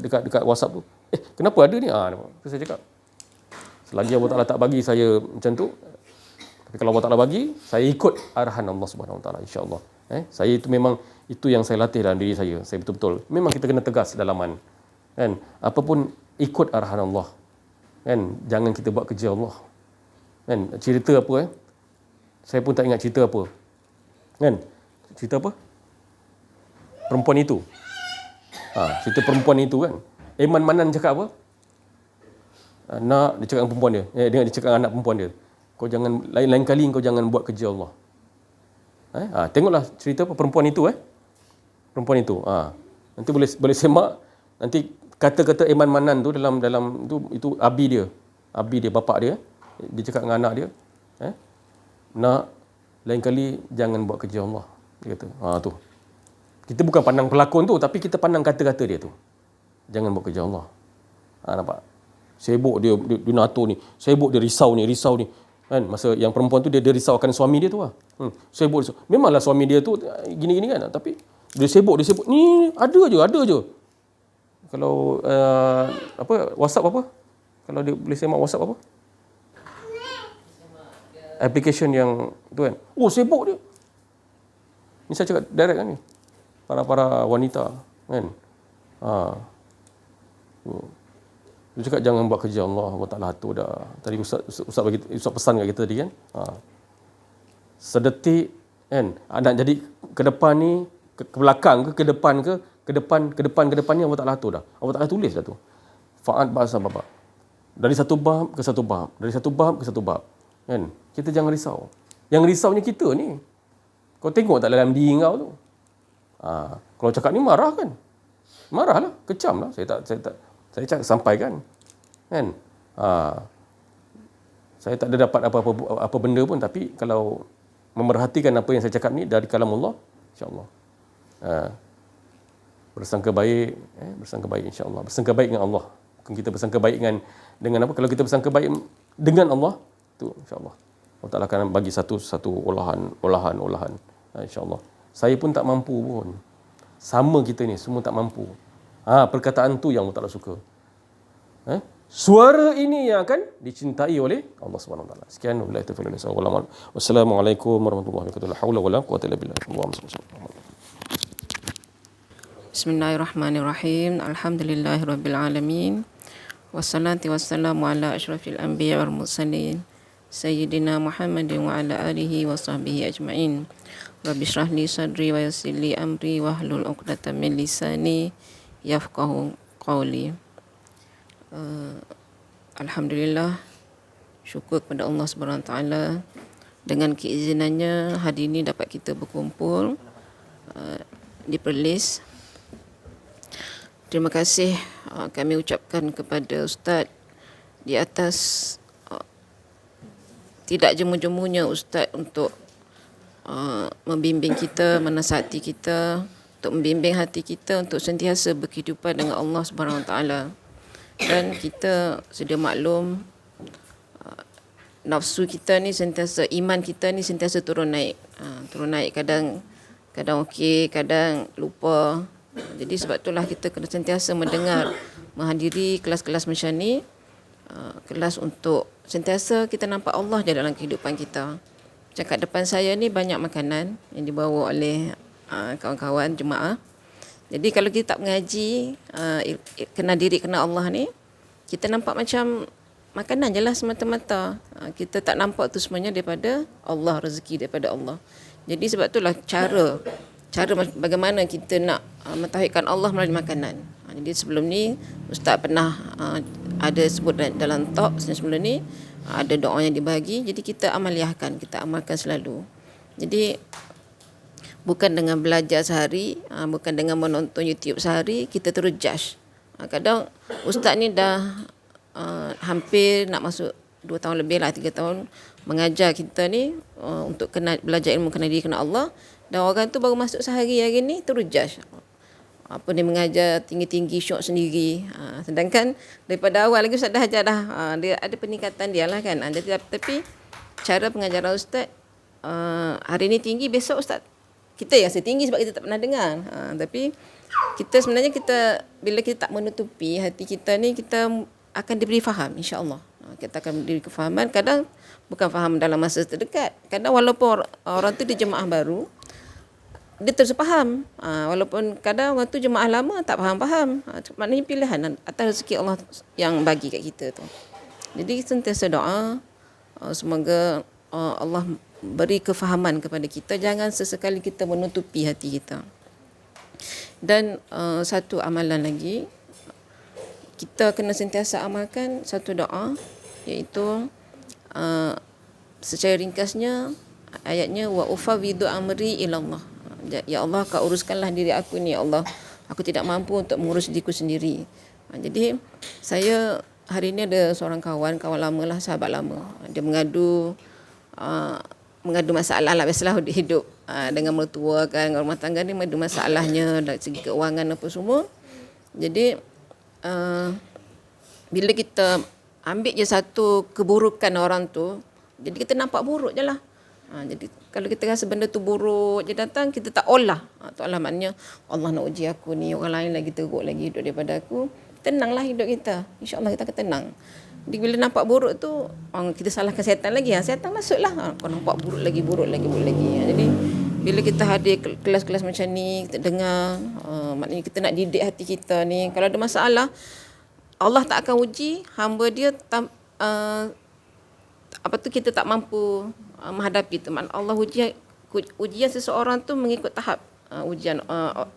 dekat WhatsApp tu. Kenapa ada ni? Saya cakap, selagi Allah Ta'ala tak bagi saya macam tu, tapi kalau Allah Ta'ala bagi, saya ikut arahan Allah Subhanahu Wa Ta'ala, insya-Allah. Saya itu memang, itu yang saya latih dalam diri saya. Saya betul-betul, memang kita kena tegas dalaman. Kan? Apapun ikut arahan Allah. Kan? Jangan kita buat kerja Allah. Kan? Cerita apa? Saya pun tak ingat cerita apa. Kan? Cerita apa? Perempuan itu. Cerita perempuan itu kan. Eman Manan cakap apa? Dia cakap dengan perempuan dia. Dia cakap dengan anak perempuan dia. Kau jangan, lain kali kau jangan buat kerja Allah. Tengoklah cerita apa perempuan itu. Perempuan itu. Nanti boleh semak. Nanti kata-kata Eman Manan tu dalam itu abi dia, bapak dia. Dia cakap dengan anak dia. Nak, lain kali jangan buat kerja Allah. Dia kata. Tu. Kita bukan pandang pelakon tu, tapi kita pandang kata-kata dia tu. Jangan buat kerja Allah. Nampak? Sibuk dia nato ni. Sibuk dia risau ni. Kan? Masa yang perempuan tu dia risaukan suami dia tu lah. Sibuk. Memanglah suami dia tu gini-gini kan. Tapi dia sibuk. Ni ada je. Kalau WhatsApp apa? Kalau dia boleh semak WhatsApp apa? Application yang tu kan. Sibuk dia. Ni saya cakap direct kan ni. Para wanita kan. Dia cakap jangan buat kerja Allah Ta'ala tu dah. Tadi Ustaz pesan kat kita tadi kan. Sedetik kan. Nak jadi ke depan ni, ke belakang ke depan ke, ke depan ni Allah Ta'ala tu dah. Allah Ta'ala tulis dah tu. Fa'at ba'asa baba. Dari satu bab ke satu bab. Dari satu bab ke satu bab. Kan? Kita jangan risau. Yang risaunya kita ni. Kau tengok tak dalam diri kau tu. Kalau cakap ni marah kan. Marahlah, kecam lah. Saya cakap sampaikan. Kan? Saya tak ada dapat apa benda pun, tapi kalau memerhatikan apa yang saya cakap ni dari kalam Allah, insya-Allah. Bersangka baik, insya-Allah. Bersangka baik dengan Allah. Bukan kita bersangka baik dengan apa? Kalau kita bersangka baik dengan Allah, tu insya-Allah. Allah Ta'ala akan bagi satu olahan, insya-Allah. Saya pun tak mampu pun. Sama kita ni, semua tak mampu. Perkataan tu yang Allah Ta'ala suka. Suara ini yang akan dicintai oleh Allah Subhanahu Wa Taala. Sekian, wassalamualaikum warahmatullahi wabarakatuh. La haula wala quwwata illa billah. Bismillahirrahmanirrahim. Alhamdulillahirabbil alamin. Wassalatu wassalamu ala asyrafil anbiya wal mursalin sayyidina Muhammadin wa ala alihi wa sahbihi ajma'in. Rabbi shrah li sadri wa yassir li amri wahlul 'uqdatam min lisani yafqahu qawli. Alhamdulillah, syukur kepada Allah Subhanahu Wa Taala, dengan keizinannya hari ini dapat kita berkumpul di Perlis. Terima kasih kami ucapkan kepada Ustaz di atas tidak jemu-jemunya Ustaz untuk membimbing kita, menasihati kita, untuk membimbing hati kita untuk sentiasa berkehidupan dengan Allah Subhanahu Wa Taala. Dan kita sedia maklum, nafsu kita ni sentiasa, iman kita ni sentiasa turun naik. Kadang okey, kadang lupa. Jadi sebab itulah kita kena sentiasa mendengar, menghadiri kelas-kelas macam ni, kelas untuk sentiasa kita nampak Allah di dalam kehidupan kita. Macam kat depan saya ni banyak makanan yang dibawa oleh kawan-kawan jemaah. Jadi kalau kita tak mengaji, kenal diri, kenal Allah ni, kita nampak macam makanan je lah semata-mata. Kita tak nampak tu semuanya daripada Allah, rezeki daripada Allah. Jadi sebab itulah cara cara bagaimana kita nak mentauhidkan Allah melalui makanan. Jadi sebelum ni Ustaz pernah ada sebut dalam talk sebelum ni, ada doa yang dibagi, jadi kita amaliyahkan, kita amalkan selalu. Jadi bukan dengan belajar sehari, bukan dengan menonton YouTube sehari kita terus judge. Kadang Ustaz ni dah hampir nak masuk 2 tahun lebih lah, 3 tahun mengajar kita ni untuk kena belajar ilmu kenal diri kenal Allah, dan orang tu baru masuk sehari hari ni terus judge. Apa dia mengajar tinggi-tinggi syok sendiri, sedangkan daripada awal lagi Ustaz dah ajar dah, dia ada peningkatan dia lah kan. Tapi cara pengajaran Ustaz hari ni tinggi, besok Ustaz kita rasa tinggi sebab kita tak pernah dengar. Tapi kita sebenarnya bila kita tak menutupi hati kita ni, kita akan diberi faham, insya-Allah. Kita akan diberi kefahaman. Kadang bukan faham dalam masa terdekat. Kadang walaupun orang tu dia jemaah baru, dia terus faham. Walaupun kadang orang tu jemaah lama tak faham-faham. Maknanya pilihan atas rezeki Allah yang bagi kat kita tu. Jadi sentiasa doa semoga Allah beri kefahaman kepada kita. Jangan sesekali kita menutupi hati kita. Dan satu amalan lagi, kita kena sentiasa amalkan satu doa, iaitu secara ringkasnya ayatnya wa ufawwidu amri ilallah. Ya Allah, kau uruskanlah diri aku ni, ya Allah. Aku tidak mampu untuk mengurus diriku sendiri. Jadi saya hari ini ada seorang kawan lama lah, sahabat lama. Dia mengadu masalah lah, biasalah hidup dengan mertua kan, rumah tangga ni mengadu masalahnya dari segi keuangan apa semua. Jadi bila kita ambil je satu keburukan orang tu, jadi kita nampak buruk je lah. Jadi kalau kita rasa benda tu buruk je datang, kita tak olah. Tak olah maknanya Allah nak uji aku ni, orang lain lagi teruk lagi hidup daripada aku. Tenanglah hidup kita, insya-Allah kita akan tenang. Jadi bila nampak buruk tu, kita salahkan syaitan lagi. Syaitan masuklah. Kau nampak buruk lagi. Jadi bila kita hadir kelas-kelas macam ni, kita dengar, maknanya kita nak didik hati kita ni. Kalau ada masalah, Allah tak akan uji hamba dia kita tak mampu menghadapi tu. Allah ujian seseorang tu mengikut tahap ujian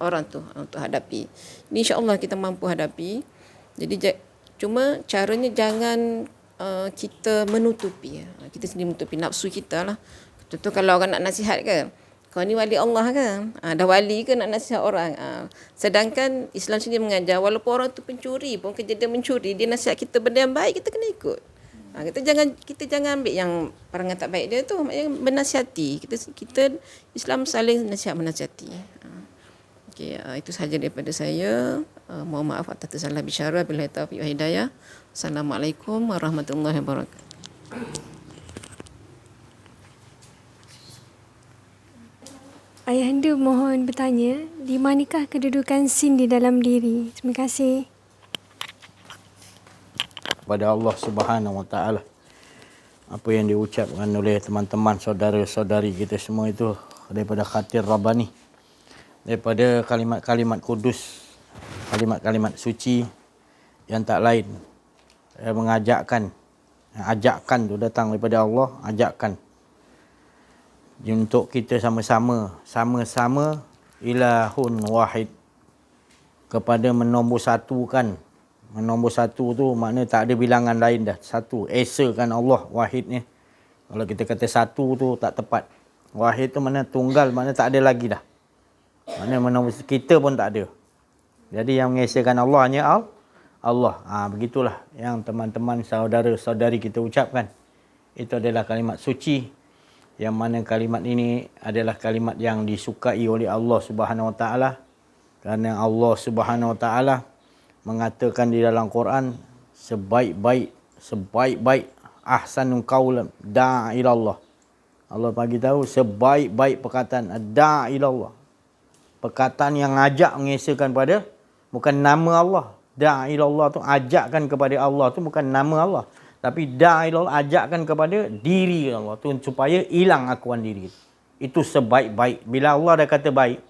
orang tu untuk hadapi. Ini insya-Allah kita mampu hadapi. Jadi cuma caranya jangan kita menutupi. Kita sendiri menutupi nafsu kita lah. Contoh kalau orang nak nasihat ke, kau ni wali Allah kan? Dah wali ke nak nasihat orang? Sedangkan Islam sendiri mengajar walaupun orang tu pencuri pun, kerja dia mencuri, dia nasihat kita benda yang baik, kita kena ikut. Kita jangan ambil yang perangai tak baik dia tu, maknanya menasihati. Kita Islam saling nasihat menasihati. Okey, itu sahaja daripada saya. Mohon maaf atas tersalah bicara, billahi taufiq wa hidayah. Assalamualaikum warahmatullahi wabarakatuh. Ayahanda mohon bertanya, di manakah kedudukan sin di dalam diri? Terima kasih. Kepada Allah Subhanahu Wa Taala, apa yang diucapkan oleh teman-teman saudara-saudari kita semua itu daripada khatir Rabbani, daripada kalimat-kalimat kudus, kalimat-kalimat suci yang tak lain mengajakkan, ajakkan tu datang daripada Allah, ajakkan untuk kita sama-sama ilahun wahid, kepada menombor satukan. Menombor satu tu makna tak ada bilangan lain dah. Satu, esakan Allah wahid ni. Kalau kita kata satu tu tak tepat. Wahid tu makna tunggal, makna tak ada lagi dah. Makna menombor kita pun tak ada. Jadi yang mengesakan Allah hanya Allah. Begitulah yang teman-teman saudara-saudari kita ucapkan. Itu adalah kalimat suci, yang mana kalimat ini adalah kalimat yang disukai oleh Allah Subhanahu Wa Taala. Kerana Allah Subhanahu Wa Taala mengatakan di dalam Quran, sebaik-baik ahsanul qaul da'a ila Allah. Allah bagi tahu sebaik-baik perkataan da'a ila Allah. Perkataan yang ajak mengesakan pada bukan nama Allah. Da'a ila Allah tu ajakkan kepada Allah tu bukan nama Allah. Tapi da'a ila Allah ajakkan kepada diri Allah tu supaya hilang akuan diri. Itu sebaik-baik. Bila Allah dah kata baik,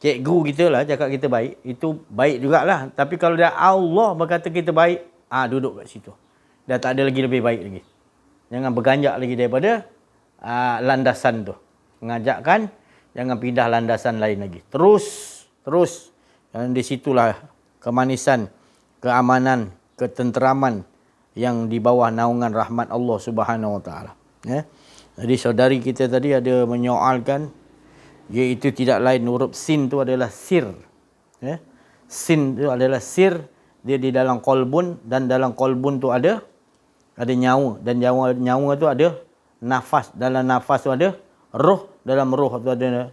cikgu kita lah cakap kita baik, itu baik jugalah. Tapi kalau dah Allah berkata kita baik, duduk kat situ. Dah tak ada lagi lebih baik lagi. Jangan berganjak lagi daripada landasan tu. Mengajakkan Jangan pindah landasan lain lagi. Terus. Dan di situlah kemanisan, keamanan, ketenteraman yang di bawah naungan rahmat Allah Subhanahu Wa Taala. Ya. Jadi saudari kita tadi ada menyoalkan, iaitu tidak lain huruf sin tu adalah sir. Ya. Sin tu adalah sir, dia di dalam kolbun, dan dalam kolbun tu ada nyawa, dan nyawa tu ada nafas, dalam nafas tu ada roh, dalam roh tu ada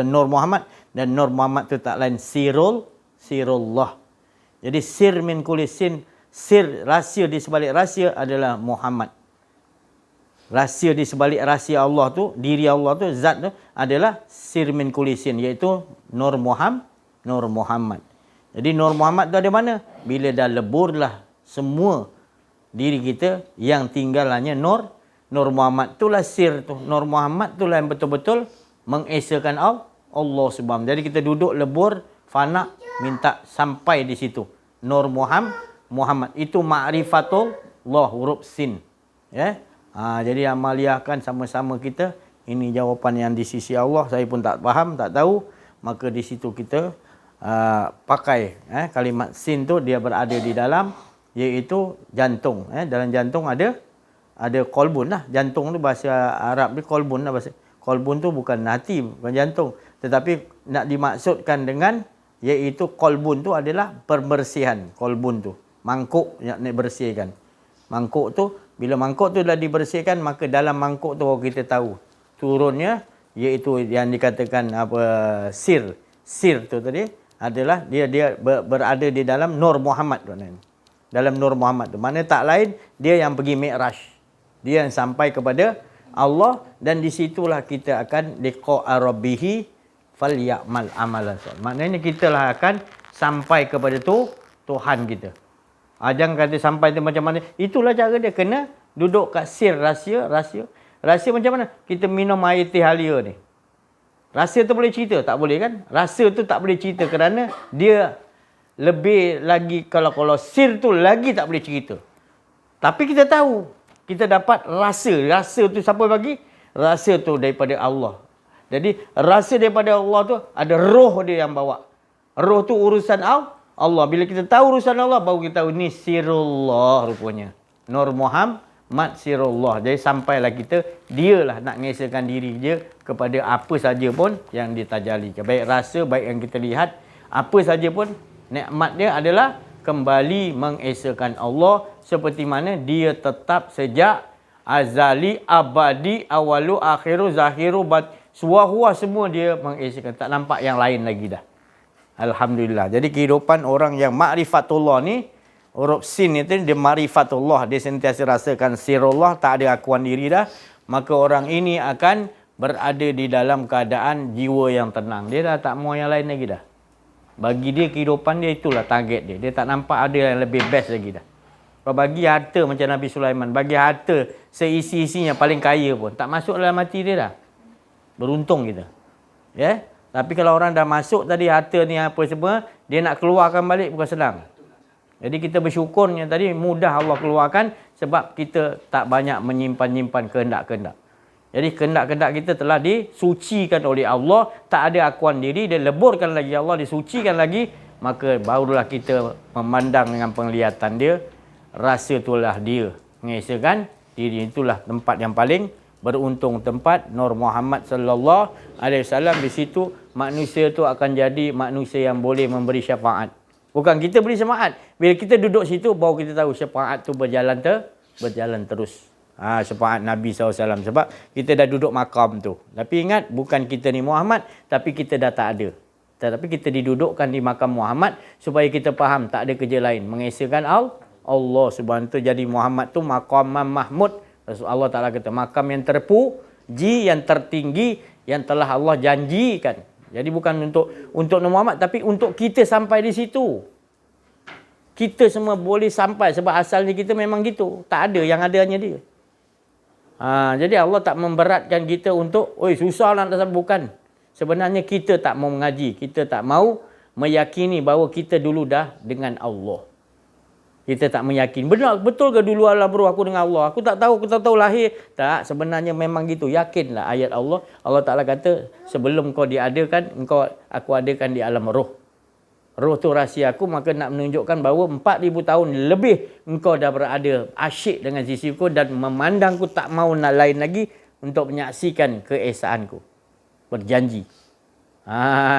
Nur Muhammad, dan Nur Muhammad tu tak lain sirullah. Jadi sir min kulli sin, sir, rahsia di sebalik rahsia adalah Muhammad. Rahsia di sebalik rahsia Allah tu, diri Allah tu, zat tu adalah sir min kulli sin, iaitu Nur Muhammad. Jadi Nur Muhammad tu ada mana? Bila dah leburlah semua diri kita, yang tinggal hanya Nur Muhammad. Itulah sir tu. Nur Muhammad itulah yang betul-betul mengesakan Allah Subhanahu. Jadi kita duduk lebur, fana, minta sampai di situ. Nur Muhammad. Itu ma'rifatullah, huruf sin. Ya. Jadi amaliahkan sama-sama kita. Ini jawapan yang di sisi Allah. Saya pun tak faham, tak tahu. Maka di situ kita pakai kalimat sin tu, dia berada di dalam, iaitu jantung. Dalam jantung ada kolbun lah. Jantung tu bahasa Arab ni kolbun lah. Kolbun tu bukan hati, bukan jantung. Tetapi nak dimaksudkan dengan, iaitu kolbun tu adalah pembersihan. Kolbun tu mangkuk yang nak bersihkan. Mangkuk tu, bila mangkuk tu dah dibersihkan, maka dalam mangkuk tu kita tahu turunnya, iaitu yang dikatakan sir tu tadi adalah dia berada di dalam Nur Muhammad tu. Dalam Nur Muhammad tu, mana tak lain dia yang pergi Mi'raj, dia yang sampai kepada Allah, dan di situlah kita akan liqa'a rabbihi falyamal amalan salih. Maknanya kita lah akan sampai kepada Tuhan kita. Jangan kata sampai tu macam mana. Itulah cara dia, kena duduk kat sir, rahsia. Rahsia macam mana? Kita minum air teh halia ni. Rahsia tu boleh cerita? Tak boleh kan? Rahsia tu tak boleh cerita kerana dia lebih lagi, kalau sir tu lagi tak boleh cerita. Tapi kita tahu, kita dapat rasa. Rasa tu siapa bagi? Rasa tu daripada Allah. Jadi rasa daripada Allah tu ada roh dia yang bawa. Roh tu urusan Allah. Bila kita tahu urusan Allah, baru kita tahu ni sirullah rupanya. Nur Muhammad sirullah. Jadi sampailah kita, dialah nak mengesahkan diri dia kepada apa saja pun yang ditajalikan. Baik rasa, baik yang kita lihat, apa saja pun, nikmat dia adalah kembali mengesahkan Allah, seperti mana dia tetap sejak azali, abadi, awalu, akhiru, zahiru, suwahuwa, semua dia mengesahkan. Tak nampak yang lain lagi dah. Alhamdulillah. Jadi kehidupan orang yang ma'rifatullah ni, huruf sin itu dia ma'rifatullah, dia sentiasa rasakan sirullah, tak ada akuan diri dah. Maka orang ini akan berada di dalam keadaan jiwa yang tenang. Dia dah tak mau yang lain lagi dah. Bagi dia kehidupan dia itulah target dia. Dia tak nampak ada yang lebih best lagi dah. Kalau bagi harta macam Nabi Sulaiman, bagi harta seisi-isinya paling kaya pun, tak masuk dalam hati dia dah. Beruntung kita. Ya? Tapi kalau orang dah masuk tadi harta ni apa semua, dia nak keluarkan balik bukan senang. Jadi kita bersyukurnya tadi mudah Allah keluarkan, sebab kita tak banyak menyimpan-nyimpan kehendak-kehendak. Jadi kehendak-kehendak kita telah disucikan oleh Allah, tak ada akuan diri, dia leburkan lagi Allah, disucikan lagi, maka barulah kita memandang dengan penglihatan dia, rasa itulah dia mengesahkan diri. Itulah tempat yang paling beruntung, tempat Nur Muhammad sallallahu alaihi wasallam. Di situ manusia tu akan jadi manusia yang boleh memberi syafaat. Bukan kita beri syafaat. Bila kita duduk situ, baru kita tahu syafaat tu berjalan terus. Syafaat Nabi SAW. Sebab kita dah duduk makam tu. Tapi ingat, bukan kita ni Muhammad, tapi kita dah tak ada. Tetapi kita didudukkan di makam Muhammad supaya kita faham tak ada kerja lain. Mengesahkan Allah Subhanahu tu. Jadi Muhammad tu maqam mahmud. Allah Ta'ala kata makam yang terpuji, yang tertinggi, yang telah Allah janjikan. Jadi bukan untuk Muhammad, tapi untuk kita sampai di situ. Kita semua boleh sampai sebab asalnya kita memang gitu. Tak ada, yang ada hanya dia. Jadi Allah tak memberatkan kita untuk, susah nak sampai, bukan. Sebenarnya kita tak mau mengaji, kita tak mau meyakini bahawa kita dulu dah dengan Allah. Kita tak meyakin. Benar, betul ke dulu alam roh aku dengan Allah? Aku tak tahu lahir. Tak, sebenarnya memang gitu. Yakinlah ayat Allah. Allah Ta'ala kata, sebelum kau diadakan, aku adakan di alam roh. Roh tu rahsia aku, maka nak menunjukkan bahawa 4,000 tahun lebih engkau dah berada asyik dengan sisiku dan memandangku, tak mau nak lain lagi untuk menyaksikan keesaanku. Berjanji.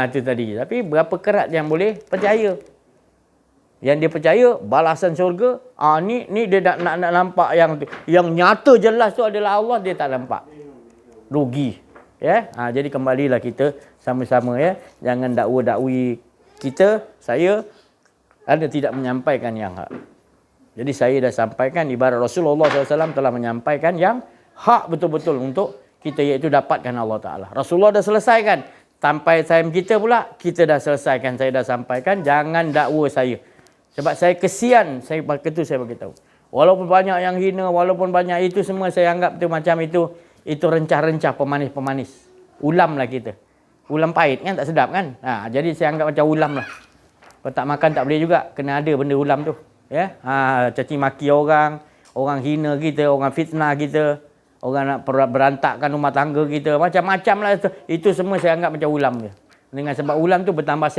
Itu tadi. Tapi berapa kerat yang boleh percaya? Yang dia percaya balasan syurga, ni dia nak nampak yang nyata jelas tu adalah Allah, dia tak nampak. Rugi. Ya. Jadi kembalilah kita sama-sama, ya. Jangan dakwa-dakwi kita, saya ada tidak menyampaikan yang hak. Jadi saya dah sampaikan, ibarat Rasulullah SAW telah menyampaikan yang hak betul-betul untuk kita, iaitu dapatkan Allah Ta'ala. Rasulullah dah selesaikan. Sampai time kita pula, kita dah selesaikan. Saya dah sampaikan, jangan dakwa saya. Sebab saya kesian, saya beritahu. Walaupun banyak yang hina, walaupun banyak itu semua, saya anggap tu macam itu rencah-rencah pemanis-pemanis. Ulamlah kita. Ulam pahit kan, tak sedap kan? Jadi saya anggap macam ulam lah. Kalau tak makan tak boleh juga, kena ada benda ulam tu. Ya, caci maki orang hina kita, orang fitnah kita, orang nak berantakkan rumah tangga kita, macam-macam lah. Itu semua saya anggap macam ulam je. Dengan sebab ulam tu bertambah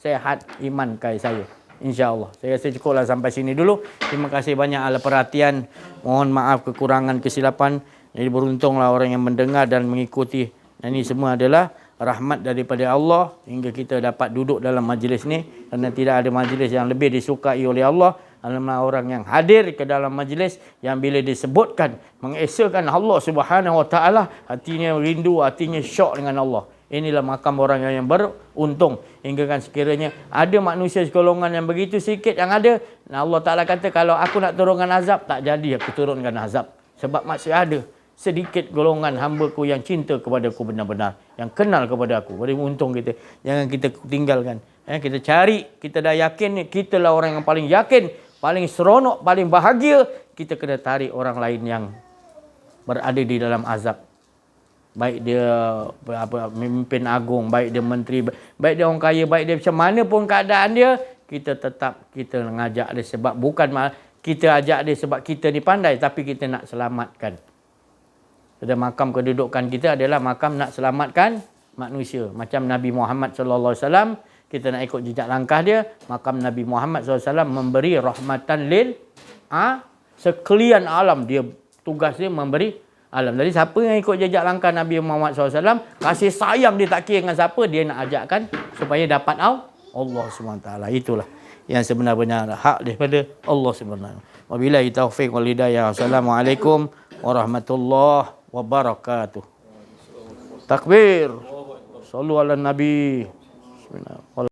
sehat iman saya. InsyaAllah. Saya rasa cukuplah sampai sini dulu. Terima kasih banyak atas perhatian. Mohon maaf kekurangan kesilapan. Jadi beruntunglah orang yang mendengar dan mengikuti. Dan ini semua adalah rahmat daripada Allah hingga kita dapat duduk dalam majlis ni. Kerana tidak ada majlis yang lebih disukai oleh Allah adalah orang yang hadir ke dalam majlis yang bila disebutkan mengesakan Allah Subhanahu Wa Taala, hatinya rindu, hatinya syok dengan Allah. Inilah makam orang yang beruntung. Hingga kan sekiranya ada manusia sekolongan yang begitu sikit yang ada, Allah Ta'ala kata, kalau aku nak turunkan azab, tak jadi aku turunkan azab. Sebab masih ada sedikit golongan hamba-Ku yang cinta kepada-Ku benar-benar, yang kenal kepada aku. Jadi untung kita. Jangan kita tinggalkan. Kita cari, kita dah yakin, kita lah orang yang paling yakin, paling seronok, paling bahagia. Kita kena tarik orang lain yang berada di dalam azab. Baik dia pemimpin agung, baik dia menteri, baik dia orang kaya, baik dia macam mana pun keadaan dia, kita tetap kita ngajak dia, sebab bukan kita ajak dia sebab kita ni pandai, tapi kita nak selamatkan. Jadi makam kedudukan kita adalah makam nak selamatkan manusia. Macam Nabi Muhammad SAW, kita nak ikut jejak langkah dia. Makam Nabi Muhammad SAW memberi rahmatan lil sekalian alam. Dia tugas dia memberi alam. Jadi siapa yang ikut jejak langkah Nabi Muhammad SAW, kasih sayang dia tak kira dengan siapa, dia nak ajakkan supaya dapat Allah SWT. Itulah yang sebenar-benar hak daripada Allah SWT. Wabillahi taufiq wal hidayah. Assalamualaikum warahmatullahi wabarakatuh. Takbir. Sallu ala Nabi. Bismillah.